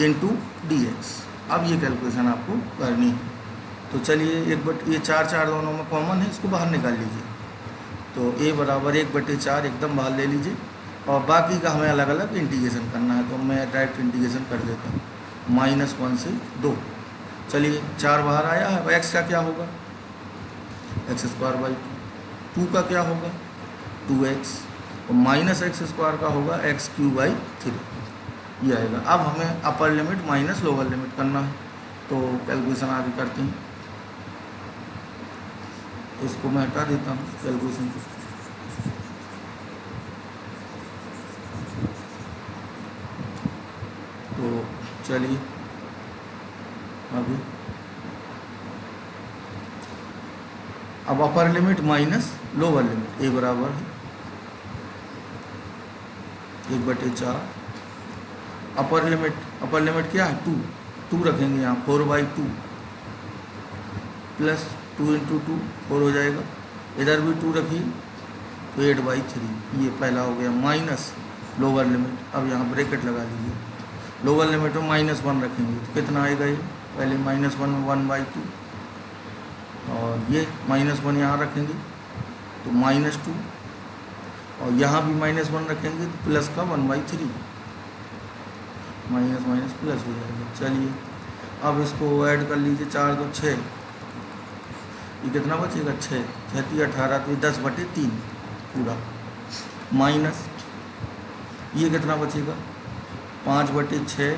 इंटू dx। अब ये कैलकुलेशन आपको करनी है। तो चलिए ये 4 दोनों में कॉमन है, इसको बाहर निकाल लीजिए। तो a बराबर 1/4 एकदम बाहर ले लीजिए, और बाकी का हमें अलग अलग इंटीग्रेशन करना है। तो मैं डायरेक्ट इंटीग्रेशन कर देता हूँ, -1 से 2। चलिए 4 बाहर आया है, x का क्या होगा x²/2, 2 का क्या होगा 2x, और -x² का होगा x³ 3, ये आएगा। अब हमें अपर लिमिट माइनस लोअर लिमिट करना है। तो कैलकुलेशन आगे करते हैं। इसको मैं हटा देता हूँ कैलकुलेशन को। तो चलिए अभी अब upper limit minus lower limit ए बराबर है 1/4। अपर लिमिट क्या है 2 रखेंगे यहाँ 4/2 प्लस 2 × 2 4 हो जाएगा। इधर भी 2 रखिए तो 8/3। ये पहला हो गया माइनस लोअर लिमिट। अब यहाँ ब्रैकेट लगा लीजिए। लोअर लिमिट में -1 रखेंगे तो कितना आएगा ये, पहले -1 में 1/2 और ये -1 यहाँ रखेंगे तो -2 और यहाँ भी -1 रखेंगे तो प्लस का 1/3 माइनस प्लस हो जाएगा। चलिए अब इसको ऐड कर लीजिए। 4 2 6, ये कितना बचेगा 6 6 18 तो 10/3 पूरा माइनस ये कितना बचेगा 5/6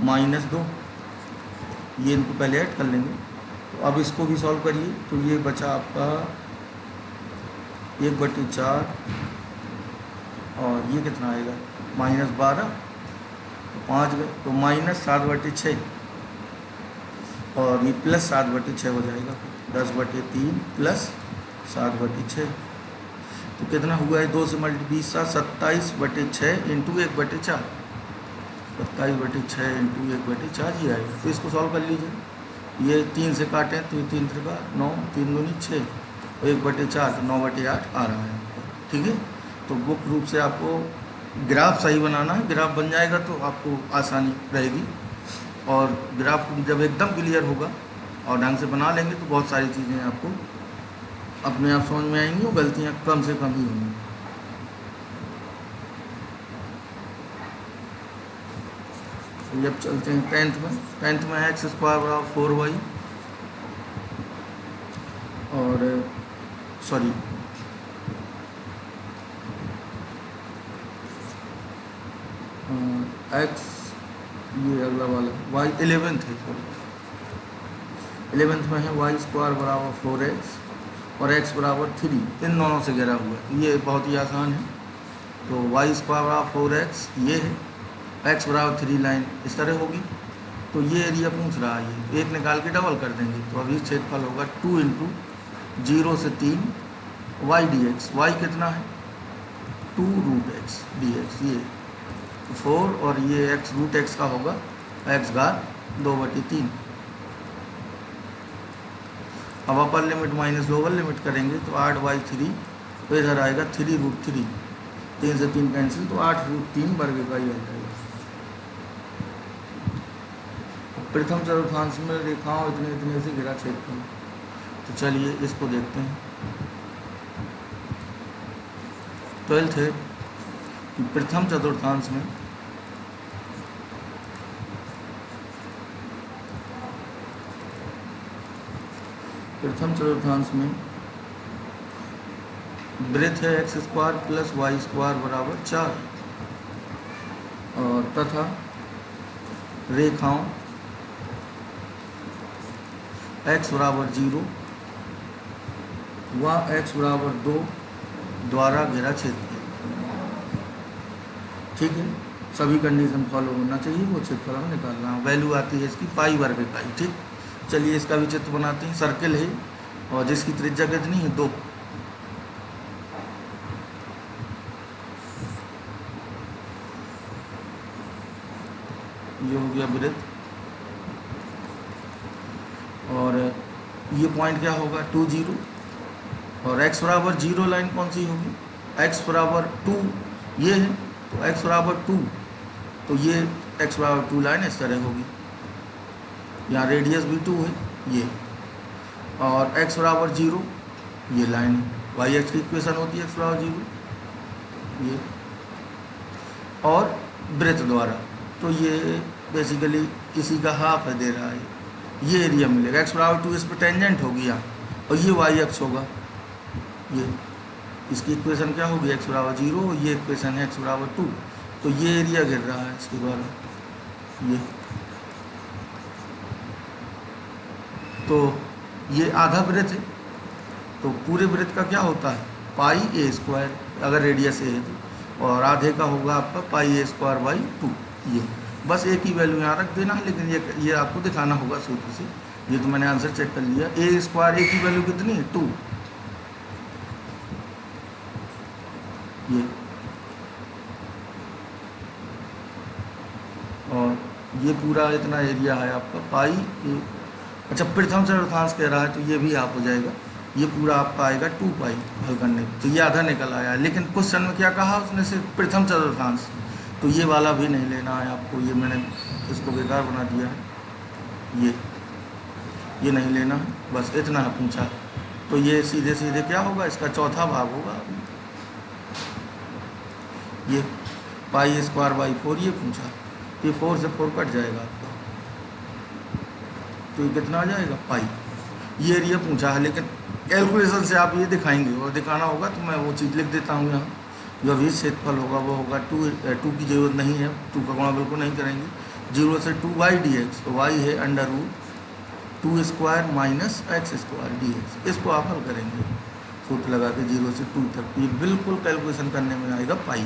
-2। ये इनको पहले ऐड कर लेंगे। तो अब इसको भी सॉल्व करिए तो ये बचा आपका 1/4 और ये कितना आएगा -12 तो 5 तो -7/6 और ये प्लस 7/6 हो जाएगा 10/3 प्लस 7/6 तो कितना हुआ है 2 से मल्टीप्लाई 27/6 इंटू 1/4 27/6 इंटू 1/4 ये आएगा। तो इसको सॉल्व कर लीजिए। ये 3 से काटें तो ये 3 3 9 3 दूनी 6 और 1/4 तो 9/8 आ रहा है। ठीक है, तो मुख्य रूप से आपको ग्राफ सही बनाना है। ग्राफ बन जाएगा तो आपको आसानी रहेगी और ग्राफ जब एकदम क्लियर होगा और ढंग से बना लेंगे तो बहुत सारी चीज़ें आपको अपने आप समझ में आएंगी और गलतियाँ कम से कम ही होंगी। जब चलते हैं 10th में x² बराबर 4y और सॉरी x ये अगला वाला y 11th है 11th में है y² बराबर 4x और x बराबर 3 इन दोनों से घिरा हुआ है। ये बहुत ही आसान है। तो y² बराबर 4x ये है, x बराबर 3 लाइन इस तरह होगी। तो ये एरिया पूछ रहा है, ये एक निकाल के डबल कर देंगे तो अभी क्षेत्रफल होगा 2 × 0 से 3 y dx। y कितना है 2√x dx ये 4 और ये x√x का होगा x घात 2/3। अब upper limit minus lower limit करेंगे तो 8/3 तो इधर आएगा 3√3 3 से 3 कैंसिल तो 8√3 वर्ग का ही आ जाएगा। प्रथम चतुर्थांश में रेखाओं इतने से घिरा क्षेत्रफल। तो चलिए इसको देखते हैं। 12th है कि प्रथम चतुर्थांश में वृत्त है x² + y² बराबर 4 और तथा रेखाओं x बराबर 0 व x बराबर 2 द्वारा घिरा क्षेत्र। ठीक है, सभी कंडीशन फॉलो होना चाहिए। वो क्षेत्रफल हम निकालना है। वैल्यू आती है इसकी पाई वर्ग इकाई। ठीक, चलिए इसका भी चित्र बनाते हैं। सर्किल है और जिसकी त्रिज्या कितनी है 2। ये हो गया वृत्त और ये पॉइंट क्या होगा 2 0 और x बराबर 0 लाइन कौन सी होगी x बराबर 2 ये है तो x बराबर 2 तो ये x बराबर 2 लाइन इस तरह होगी। यहाँ रेडियस भी 2 है ये और x बराबर 0 ये लाइन है। वाई एक्स की इक्वेशन होती है x बराबर 0 ये और वृत्त द्वारा तो ये बेसिकली किसी का हाफ है दे रहा है। ये एरिया मिलेगा x बराबर 2 इस पर टेंजेंट होगी यहाँ और ये वाई एक्स होगा। ये इसकी इक्वेशन क्या होगी x बराबर 0 ये इक्वेशन है x बराबर 2 तो ये एरिया घिर रहा है इसके द्वारा। ये तो ये आधा वृत्त है तो पूरे वृत्त का क्या होता है πa² अगर रेडियस a है तो और आधे का होगा आपका πa²/2। ये बस एक ही वैल्यू यहाँ रख देना है लेकिन ये आपको दिखाना होगा सूत्र से। ये तो मैंने आंसर चेक कर लिया। a² की वैल्यू कितनी है 2 ये, और ये पूरा इतना एरिया है आपका पाई ये। अच्छा, प्रथम चतुर्थांश कह रहा है तो ये भी आप हो जाएगा, ये पूरा आपका आएगा 2 पाई हल करने पे, तो ये आधा निकल आया। लेकिन क्वेश्चन में क्या कहा उसने, सिर्फ प्रथम चतुर्थांश, तो ये वाला भी नहीं लेना है आपको, ये मैंने इसको बेकार बना दिया है, ये नहीं लेना है, बस इतना है पूछा। तो ये सीधे सीधे क्या होगा, इसका चौथा भाग होगा, ये पाई स्क्वायर बाई 4 ये पूछा, ये 4 से 4 कट जाएगा आपका, तो ये कितना आ जाएगा पाई, ये एरिया पूछा है। लेकिन कैलकुलेशन से आप ये दिखाएंगे और दिखाना होगा, तो मैं वो चीज़ लिख देता हूँ यहाँ, जो भी क्षेत्रफल होगा वो होगा 2 की जरूरत नहीं है, 2 का गुणा बिल्कुल नहीं करेंगे, 0 से 2y dx, तो y है √2 square minus x square dx, इसको आप हल करेंगे सूत्र लगा के 0 से 2 तक, ये बिल्कुल कैलकुलेशन करने में आएगा पाई।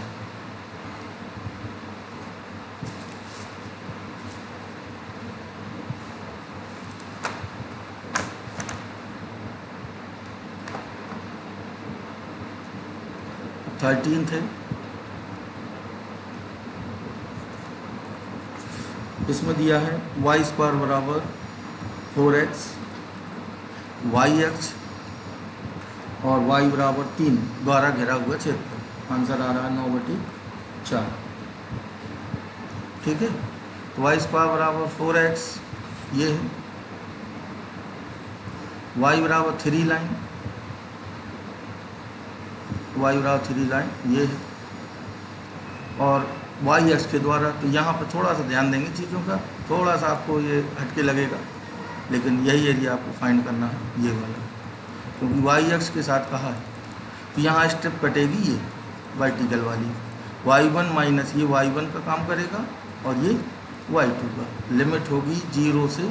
थर्टीन है, इसमें दिया है वाई स्क्वायर बराबर 4x, वाई एक्स और y बराबर 3 द्वारा घिरा हुआ क्षेत्रफल, आंसर आ रहा है 9/4। ठीक है, तो वाई स्क्वायर बराबर 4x ये है, y बराबर 3 लाइन, y बराबर 3 लाइन ये है, और वाई एक्स के द्वारा, तो यहाँ पर थोड़ा सा ध्यान देंगे चीज़ों का, थोड़ा सा आपको ये हटके लगेगा, लेकिन यही एरिया आपको फाइंड करना है ये वाला, क्योंकि वाई एक्स के साथ कहा है, तो यहाँ स्टेप कटेगी ये वर्टिकल वाली, y1 माइनस ये y1 का काम करेगा, और ये y2 का, लिमिट होगी 0 से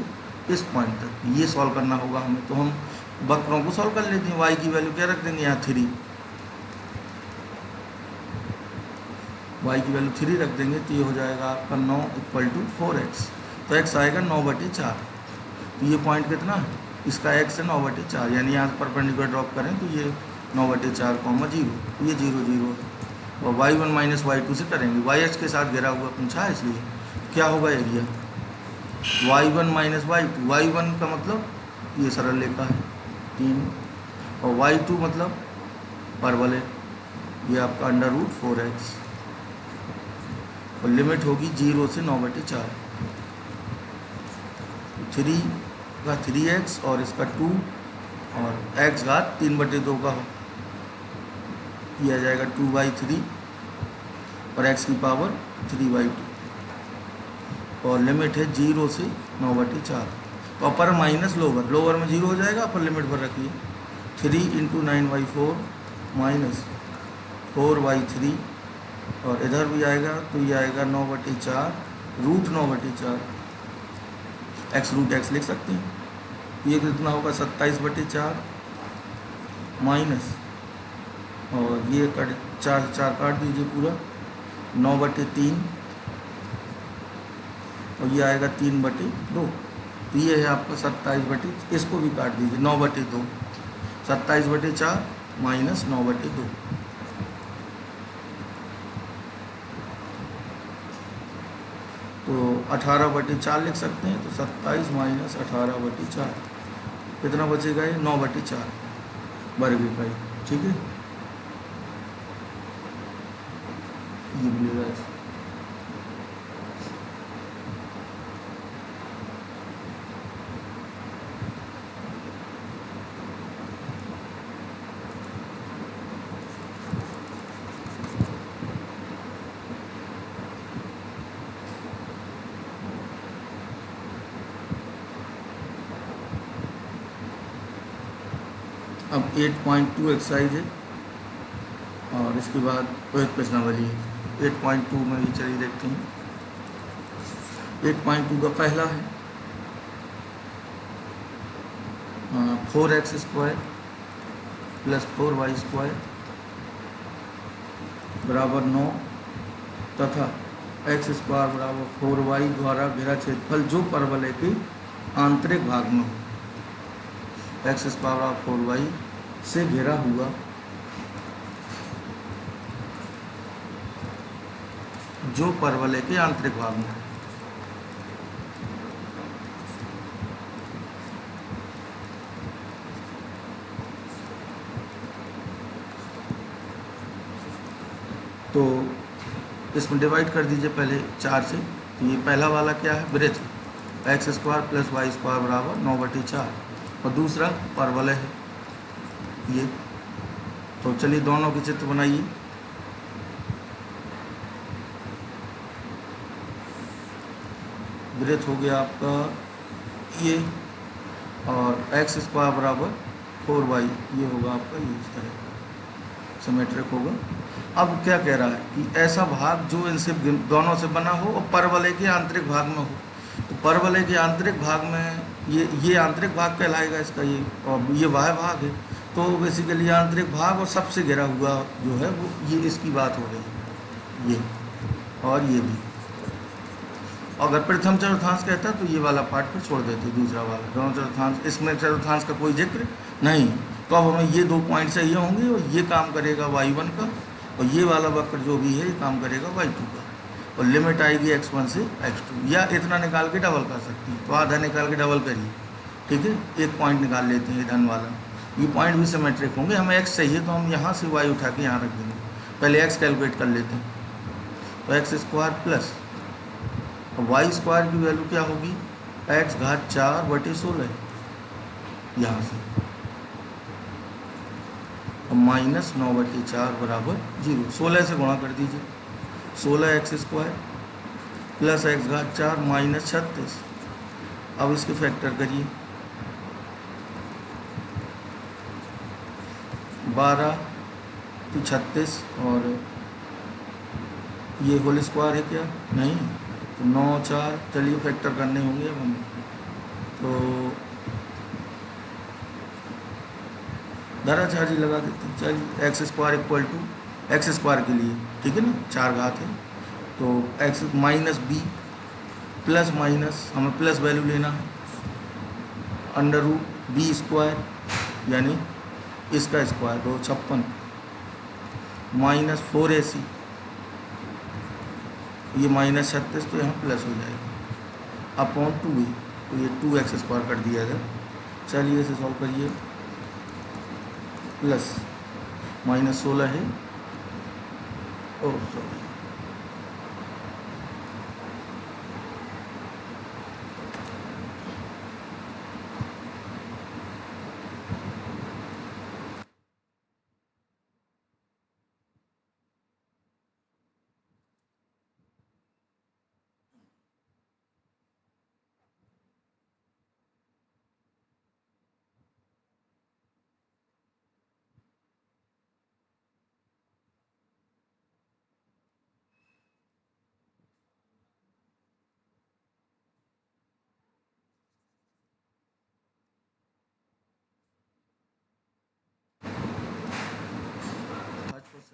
इस पॉइंट तक, ये सॉल्व करना होगा हमें। तो हम वक्रों को सॉल्व कर लेते हैं, y की वैल्यू क्या रख देंगे यहाँ 3, y की वैल्यू 3 रख देंगे, तो ये हो जाएगा आपका 9 = 4x, तो x आएगा 9/4, तो ये पॉइंट कितना है इसका, x है 9/4, यानी यहाँ से परपेंडिकुलर ड्रॉप करें तो ये 9/4, 0, तो ये 0 0 है, और y1 माइनस y2 से करेंगे, y के साथ घिरा हुआ पूछा है, इसलिए क्या होगा area, y1 minus y2, y1 का मतलब ये सरल रेखा है 3, और y2 मतलब परवल है, ये आपका √4x, और लिमिट होगी 0 से 9/4, 3 का 3x और इसका 2, और x घात 3/2 का हो, किया जाएगा 2/3, और x की पावर 3/2, और लिमिट है 0 से 9/4, तो अपर माइनस लोअर, लोअर में 0 हो जाएगा, अपर लिमिट पर रखिए, 3 × 9/4 माइनस 4/3, और इधर भी आएगा तो ये आएगा 9/4 √9/4, x√x लिख सकते हैं, ये कितना होगा 27/4 माइनस, और ये 4 काट दीजिए पूरा 9/3, और ये आएगा 3/2, तो ये है आपका 27/, इसको भी काट दीजिए 9/2, 27/4 माइनस 9/2, तो 18/4 लिख सकते हैं, तो 27 माइनस 18/4 कितना बचेगा, ये 9/4 वर्ग इकाई। ठीक है, ये मिलेगा। अब 8.2 एक्सरसाइज है, और इसके बाद रोहित प्रश्नावली है, 8.2 में भी चलिए देखते हैं। 8.2 का पहला है 4x स्क्वायर प्लस 4y² बराबर 9 तथा x² बराबर 4y द्वारा घिरा क्षेत्रफल जो परवलय के आंतरिक भाग में हो, x² बराबर 4y से घिरा हुआ जो परवलय के आंतरिक भाग में है। तो इसमें डिवाइड कर दीजिए पहले 4 से। तो ये पहला वाला क्या है, वृत्त, X square plus Y square बराबर 9/4, और दूसरा परवलय है ये। तो चलिए दोनों के चित्र बनाइए। वृत्त हो गया आपका ये, और एक्स स्क्वायर बराबर 4y, ये होगा आपका ये इस तरह सिमेट्रिक होगा। अब क्या कह रहा है कि ऐसा भाग जो इनसे दोनों से बना हो और परवलय के आंतरिक भाग में हो। तो परवलय के आंतरिक भाग में ये आंतरिक भाग कहलाएगा इसका, ये और ये बाह्य भाग है। तो बेसिकली आंतरिक भाग और सबसे घिरा हुआ जो है वो ये इसकी बात हो रही है, ये और ये भी। अगर प्रथम चतुर्थांश कहता तो ये वाला पार्ट पर छोड़ देते, दूसरा वाला दोनों चतुर्थांश, इसमें चतुर्थांश का कोई जिक्र नहीं। तो अब हमें ये 2 पॉइंट चाहिए होंगे, और ये काम करेगा y1 का, और ये वाला वक्र जो भी है ये काम करेगा y2 का, और लिमिट आएगी x1 से x2, या इतना निकाल के डबल कर सकती है। तो आधा निकाल के डबल करिए, ठीक है। एक पॉइंट निकाल लेते हैं धन वाला, ये पॉइंट भी सिमेट्रिक होंगे। हमें x चाहिए तो हम यहाँ से y उठा के यहाँ रख देंगे। पहले x कैलकुलेट कर लेते हैं। तो X square plus Y square की वैल्यू क्या होगी, x घात 4/16 यहाँ से, माइनस 9/4 बराबर 0। 16 से गुणा कर दीजिए, 16 एक्स स्क्वायर प्लस एक्स घात 4 माइनस 36। अब इसके फैक्टर करिए, 12 तो 36, और ये होल स्क्वायर है क्या, नहीं, तो 9 4, चलिए फैक्टर करने होंगे अब हमें। तो धारा चार्जी लगा देते हैं। चलिए X square equal to X square के लिए, ठीक है ना, 4 घात है, तो X minus B plus minus, हमें प्लस वैल्यू लेना है, अंडर रूट बी स्क्वायर यानी इसका स्क्वायर 256 माइनस 4ac, ये माइनस 36, तो यहाँ प्लस हो जाएगा अपॉन 2a, तो ये 2x स्क्वायर कर दिया जाए। चलिए इसे सॉल्व करिए, प्लस माइनस 16 है, ओह सॉरी,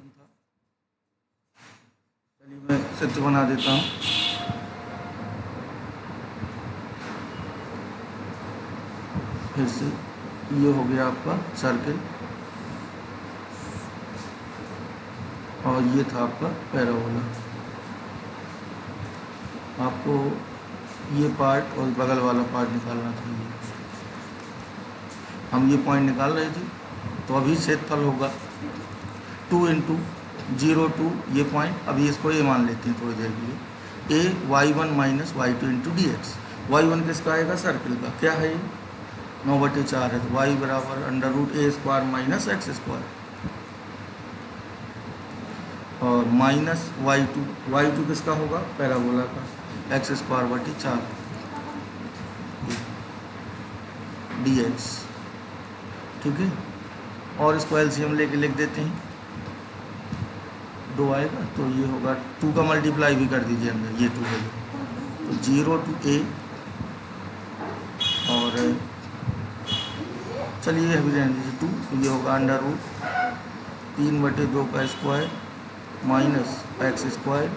था। चलिए मैं चित्र बना देता हूँ। फिर से ये हो गया आपका सर्किल, और ये था आपका पैराबोला। आपको ये पार्ट और बगल वाला पार्ट निकालना चाहिए। हम ये पॉइंट निकाल रहे थे, तो अभी क्षेत्रफल होगा 2 × 0 ये पॉइंट। अभी इसको ए मान लेते हैं थोड़ी देर के लिए, ए y1 minus y2 × dx। y1 किसका आएगा, सर्किल का, क्या है ये 9/4 है, तो y बराबर अंडर रूट ए स्क्वायर माइनस एक्स स्क्वायर, और माइनस y2 किसका होगा, पैराबोला का, एक्स स्क्वायर बटे 4 dx, ठीक है। और इसको एलसीएम लेके लिख देते हैं, 2 आएगा, तो ये होगा 2 का मल्टीप्लाई भी कर दीजिए अंदर, ये 2 है, तो 0 to a, और चलिए अभी रहने दीजिए 2, तो ये होगा अंडर रूट 3/2 का square minus x square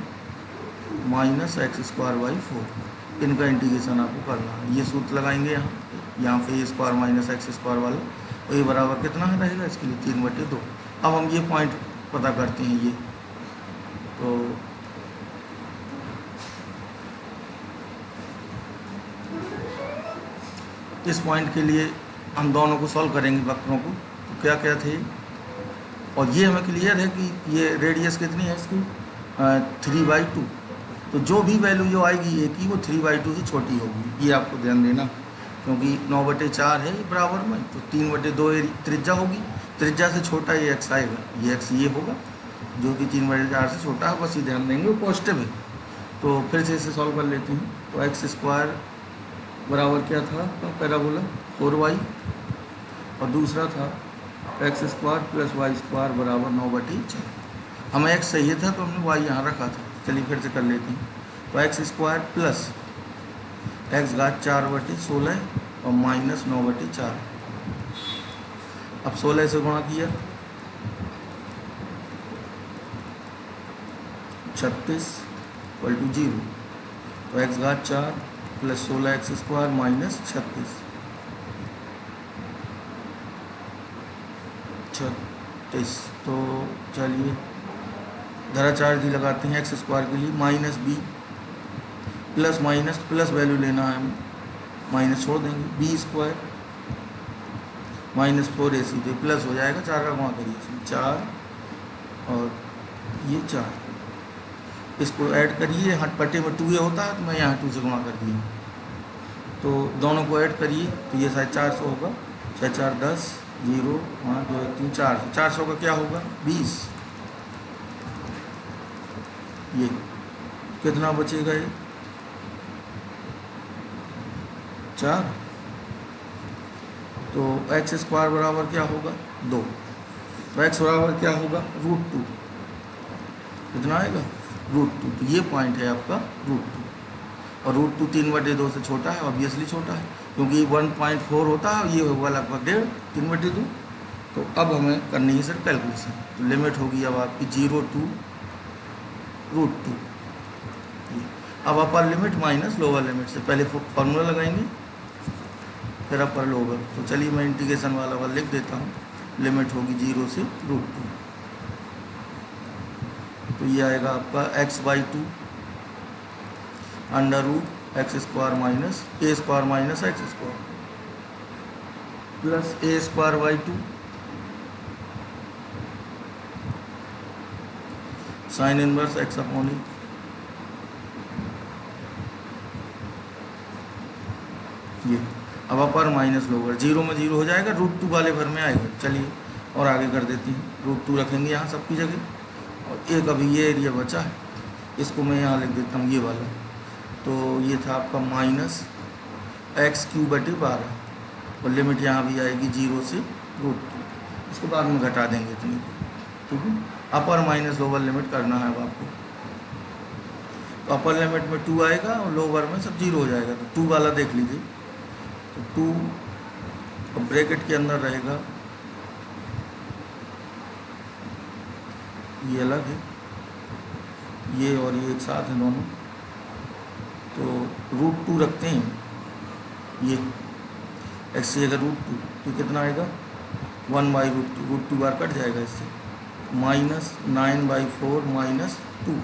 minus x square by 4। इनका इंटीग्रेशन आपको करना है, ये सूत्र लगाएंगे यहाँ पे ए स्क्वायर माइनस एक्स स्क्वायर वाला, और ये बराबर कितना है रहेगा इसके लिए 3/2। अब हम ये पॉइंट पता करते हैं, ये तो इस पॉइंट के लिए हम दोनों को सॉल्व करेंगे वक्रों को। तो क्या क्या थे, और ये हमें क्लियर है कि ये रेडियस कितनी है इसकी 3/2। तो जो भी वैल्यू जो आएगी ए की वो 3/2 से छोटी होगी, ये आपको ध्यान देना, क्योंकि 9/4 है ये बराबर में, तो 3/2 त्रिज्या होगी, त्रिज्या से छोटा ये एक्स आएगा, ये एक्स ये होगा जो कि 3/4 से छोटा है, बस ये ध्यान देंगे, वो पॉजिटिव है। तो फिर से इसे सॉल्व कर लेते हैं। तो x² बराबर क्या था पैराबोला 4y, और दूसरा था x² + y² बराबर 9/4। हमें x चाहिए था तो हमने y यहाँ रखा था। चलिए फिर से कर लेते हैं। तो x² प्लस x घात 4/16 और माइनस 9/4। अब 16 से गुणा किया 36 = 0। तो x घात 4 + 16x² माइनस 36 तो चलिए धरा चार्ज ही लगाते हैं x² के लिए, -b plus minus plus value लेना है हमें, माइनस छोड़ देंगे, b² -4ac तो प्लस हो जाएगा, 4 का गुणा करिए इसमें 4 और ये 4, इसको ऐड करिए, यहाँ पट्टे में 2a होता है तो मैं यहाँ 2 से गुणा कर दिया, तो दोनों को ऐड करिए तो ये शायद 400 होगा, 6 4 10 0 5 2 1 3 400 का क्या होगा 20। ये कितना बचेगा ये 4। तो x² बराबर क्या होगा 2। तो x बराबर क्या होगा √2, कितना आएगा √2। तो ये पॉइंट है आपका √2, और √2 3/2 से छोटा है, ऑब्वियसली छोटा है, क्योंकि 1.4 होता है, ये होगा लगभग 1.5 3/2। तो अब हमें करनी है सर कैलकुलेशन। तो लिमिट होगी अब आपकी 0 to √2। अब upper limit minus lower limit से पहले फॉर्मूला लगाएंगे, फिर अपर लोअर। तो चलिए मैं इंटीग्रेशन वाला लिख देता हूँ, लिमिट होगी 0 से √2। तो ये आएगा आपका x/2 √x² minus a² minus x² plus a²/2 sin inverse x/e। ये अब अपर माइनस लोअर, 0 में 0 हो जाएगा, √2 वाले भर में आएगा। चलिए और आगे कर देती हैं, √2 रखेंगे यहाँ सबकी जगह, और एक अभी ये एरिया बचा है, इसको मैं यहाँ लिख देता हूँ ये वाला। तो ये था आपका -x³/12, और लिमिट यहाँ भी आएगी 0 से √2, इसको बाद में घटा देंगे इतनी, ठीक है। अपर माइनस लोअर लिमिट करना है अब आपको। तो अपर लिमिट में 2 आएगा और लोअर में सब 0 हो जाएगा, तो 2 वाला देख लीजिए। तो 2 ब्रैकेट के अंदर रहेगा, ये अलग है, ये और ये एक साथ है दोनों, तो √2 रखते हैं, ये x की जगह √2, तो कितना आएगा 1/√2, √2 बार कट जाएगा इससे, -9/4 - 2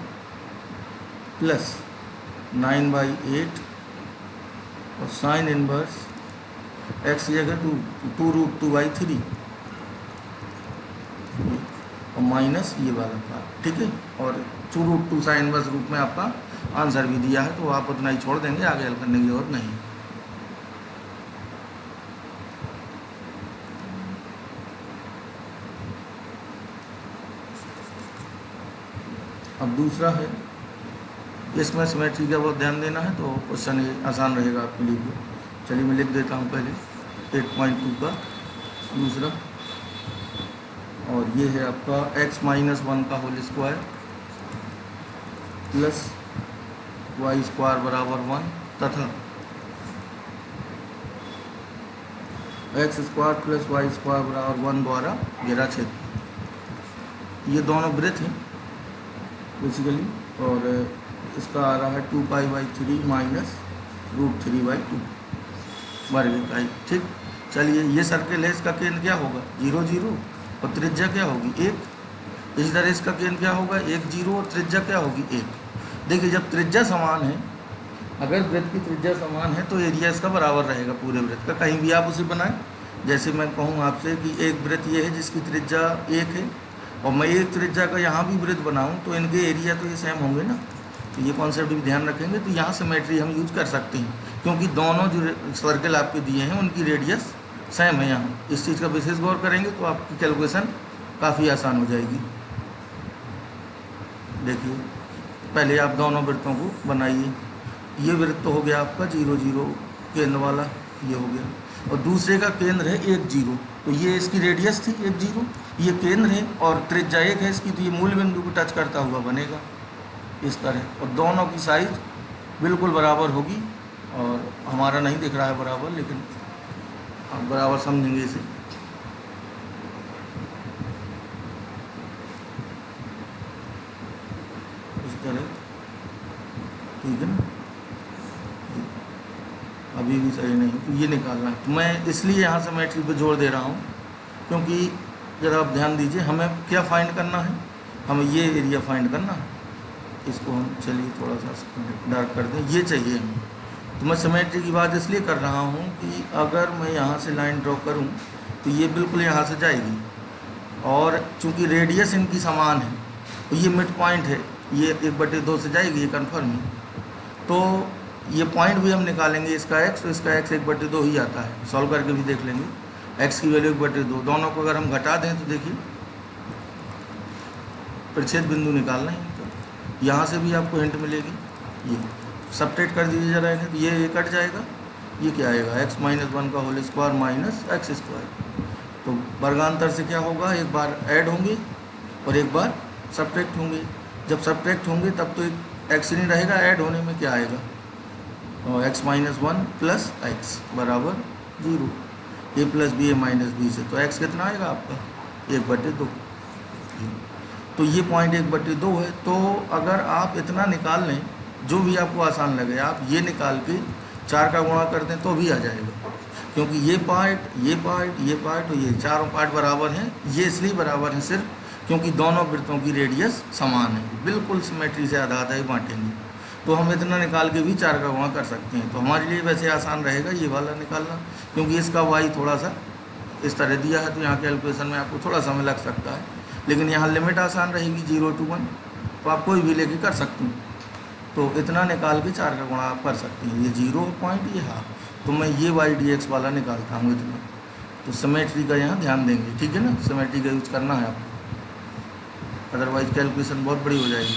प्लस 9/8 और साइन इनवर्स x की जगह 2√2/3 और माइनस ये वाला पार्ट, ठीक है। और 2√2 साइन इनवर्स रूप में आपका आंसर भी दिया है, तो आप उतना ही छोड़ देंगे, आगे हल करने की जरूरत नहीं। अब दूसरा है, इसमें सिमेट्री का बहुत ध्यान देना है, तो क्वेश्चन ये आसान रहेगा आपके लिए। चलिए मैं लिख देता हूँ पहले 8.2 का दूसरा, और ये है आपका x-1 का होल स्क्वायर प्लस y² बराबर 1 तथा x² प्लस y² बराबर 1 द्वारा घेरा क्षेत्र। ये दोनों वृत्त हैं बेसिकली, और इसका आ रहा है 2π/3 माइनस √3/2 वर्ग इकाई, ठीक। चलिए ये सर्किल है, इसका केंद्र क्या होगा 0 0 और त्रिज्या क्या होगी 1। इसी तरह इसका केंद्र क्या होगा 1 0 और त्रिज्या क्या होगी 1। देखिए जब त्रिज्या समान है अगर वृत्त की त्रिज्या समान है तो एरिया इसका बराबर रहेगा पूरे वृत्त का, कहीं भी आप उसे बनाएं। जैसे मैं कहूँ आपसे कि एक वृत्त ये है जिसकी त्रिज्या 1 है और मैं एक त्रिज्या का यहाँ भी वृत्त बनाऊँ तो इनके एरिया तो ये सेम होंगे ना। तो ये कॉन्सेप्ट भी ध्यान रखेंगे। तो यहाँ सिमेट्री हम यूज कर सकते हैं क्योंकि दोनों जो सर्कल आपके दिए हैं उनकी रेडियस सेम है। यहाँ इस चीज़ का विशेष गौर करेंगे तो आपकी कैलकुलेशन काफ़ी आसान हो जाएगी। देखिए पहले आप दोनों वृत्तों को बनाइए। ये वृत्त हो गया आपका 0 0 केंद्र वाला, ये हो गया, और दूसरे का केंद्र है 1 0। तो ये इसकी रेडियस थी 1 0, ये केंद्र है और त्रिज्या 1 है इसकी, तो ये मूल बिंदु को टच करता हुआ बनेगा इस तरह। और दोनों की साइज बिल्कुल बराबर होगी। और हमारा नहीं दिख रहा है बराबर, लेकिन आप बराबर समझेंगे इसे। इस तरह, ठीक है ना। अभी भी सही नहीं, तो ये निकालना है। तो मैं इसलिए यहाँ सिमेट्री पे जोर दे रहा हूँ क्योंकि ज़रा आप ध्यान दीजिए, हमें क्या फाइंड करना है, हमें ये एरिया फाइंड करना है। इसको हम चलिए थोड़ा सा डार्क कर दें, ये चाहिए हमें। तो मैं सिमेट्री की बात इसलिए कर रहा हूँ कि अगर मैं यहाँ से लाइन ड्रॉ करूँ तो ये बिल्कुल यहाँ से जाएगी, और चूँकि रेडियस इनकी समान है तो ये मिड पॉइंट है, ये 1/2 से जाएगी, ये कन्फर्म है। तो ये पॉइंट भी हम निकालेंगे, इसका x, तो इसका x 1/2 ही आता है। सॉल्व करके भी देख लेंगे, x की वैल्यू 1/2। दोनों को अगर हम घटा दें तो देखिए परिच्छेद बिंदु निकालना है। तो यहाँ से भी आपको हिंट मिलेगी। ये सब्ट्रैक्ट कर दीजिए जरा इन्हें, तो ये कट जाएगा। ये क्या आएगा, x - 1 का whole square minus x square. तो वर्गांतर से क्या होगा, एक बार ऐड होंगे और एक बार सब्ट्रैक्ट होंगे। जब सब्ट्रैक्ट होंगे तब तो एक x ही नहीं रहेगा, ऐड होने में क्या आएगा, और x - 1 प्लस x बराबर 0। a plus B, a minus B से, तो x कितना आएगा आपका 1/2। तो ये पॉइंट 1/2 है। तो अगर आप इतना निकाल लें, जो भी आपको आसान लगे, आप ये निकाल के 4 का गुणा कर दें तो भी आ जाएगा, क्योंकि ये पार्ट, ये पार्ट, ये पार्ट और ये चारों पार्ट बराबर हैं। ये इसलिए बराबर हैं सिर्फ क्योंकि दोनों वृत्तों की रेडियस समान है, बिल्कुल सिमेट्री से आधा आधा ही बांटेंगे। तो हम इतना निकाल के भी 4 का गुणा कर सकते हैं। तो हमारे लिए वैसे आसान रहेगा ये वाला निकालना, क्योंकि इसका y थोड़ा सा इस तरह दिया है, तो यहाँ कैलकुलेशन में आपको थोड़ा समय लग सकता है, लेकिन यहाँ लिमिट आसान रहेगी 0 to 1, तो आप कोई भी लेके कर सकते हैं। तो इतना निकाल के 4 का गुणा आप कर सकते हैं। ये 0 पॉइंट, ये हाफ, तो मैं ये y dx वाला निकालता हूँ इतना। तो सिमेट्री का यहाँ ध्यान देंगे, ठीक है ना, सिमेट्री का यूज करना है आपको, अदरवाइज कैलकुलेशन बहुत बड़ी हो जाएगी।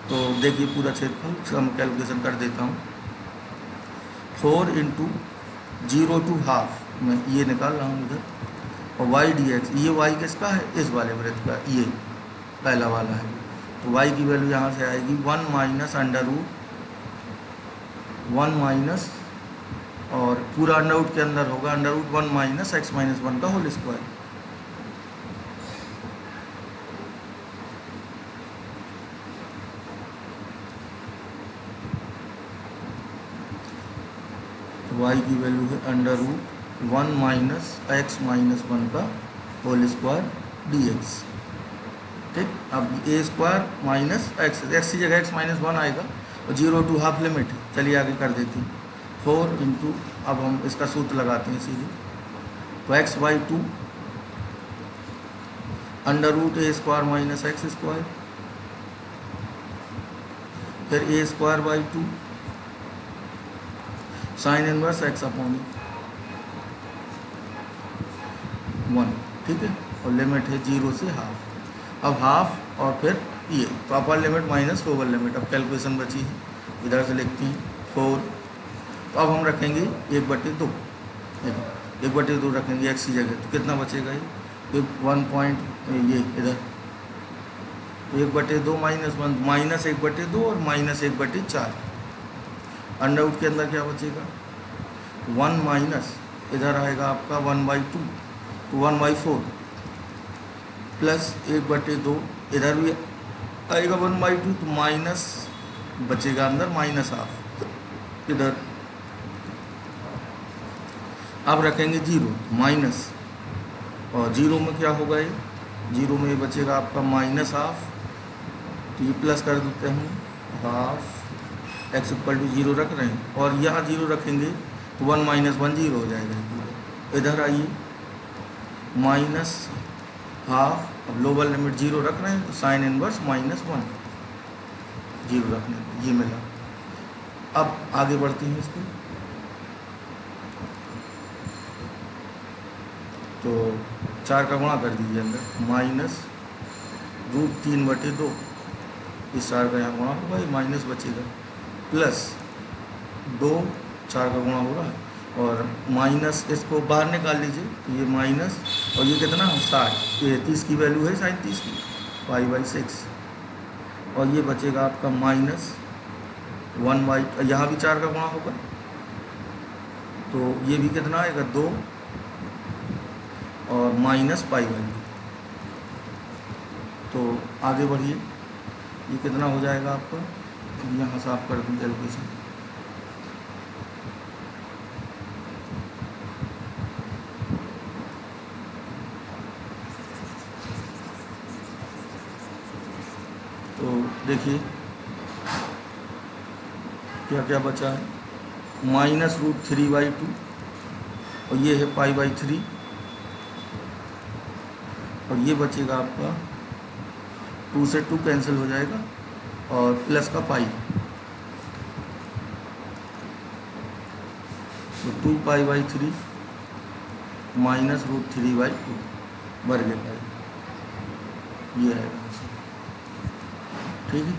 तो देखिए पूरा क्षेत्रफल हम कैलकुलेशन कर देता हूँ। 4 × 0 to हाफ, मैं ये निकाल रहा हूँ इधर, और y dx, ये y किसका है, इस वाले वृत्त का, ये पहला वाला है। तो y की वैल्यू यहाँ से आएगी 1 माइनस √1 माइनस, और पूरा अंडर के अंदर होगा √1 माइनस x - 1 का होल स्क्वायर। y की वैल्यू है √1 माइनस x - 1 का होल स्क्वायर dx। ठीक, अब a स्क्वायर माइनस x की जगह x - 1 आएगा, और 0 to हाफ लिमिट है। चलिए आगे कर देते हैं। 4 × अब हम इसका सूत्र लगाते हैं सीधे, तो x/2 √a square minus x square, फिर a square / 2 sine inverse x upon 1, ठीक है, और लिमिट है 0 से हाफ। अब हाफ और फिर ये, तो अपर लिमिट माइनस लोअर लिमिट। अब कैलकुलेशन बची है, इधर से लिखते हैं 4। तो अब हम रखेंगे 1/2, 1/2 रखेंगे x की जगह, तो कितना बचेगा, ये 1 पॉइंट, ये इधर, तो 1/2 माइनस 1, माइनस 1/2 और माइनस 1/4। अंडर के अंदर क्या बचेगा, 1 माइनस, इधर आएगा आपका 1/2, तो 1/4 प्लस 1/2, इधर भी आएगा 1/2, तो माइनस बचेगा अंदर माइनस हाफ इधर। अब रखेंगे 0 माइनस, और 0 में क्या होगा, ये 0 में ये बचेगा आपका माइनस हाफ, तो ये प्लस कर देते हैं हाफ एक्स इक्वल टू 0 रख रहे हैं और यहाँ 0 रखेंगे तो 1 माइनस 1 0 हो जाएगा। इधर आइए माइनस हाफ, अब लोअर लिमिट 0 रख रहे हैं तो साइन इनवर्स -1 0 रखने ये मिला। अब आगे बढ़ते हैं इसको, तो 4 का गुणा कर दीजिए अंदर, -√3/2, इस 4 का यहाँ गुणा होगा, ये माइनस बचेगा, प्लस 2 4 का गुणा हो रहा है और माइनस, इसको बाहर निकाल लीजिए तो ये माइनस, और ये कितना 60, ये 30 की वैल्यू है sin 30 की, π/6, और ये बचेगा आपका -1/, यहाँ भी 4 का गुणा होगा तो ये भी कितना आएगा 2 और -π/2। तो आगे बढ़िए, ये कितना हो जाएगा आपका, यहाँ साफ कर दूँ कैलकुलेशन, तो देखिए क्या क्या बचा है, -√3/2 और ये है π/3 और ये बचेगा आपका 2 से 2 कैंसिल हो जाएगा और प्लस का पाई, तो 2π/3 -√3/2 वर्ग पाई, ये है ठीक है।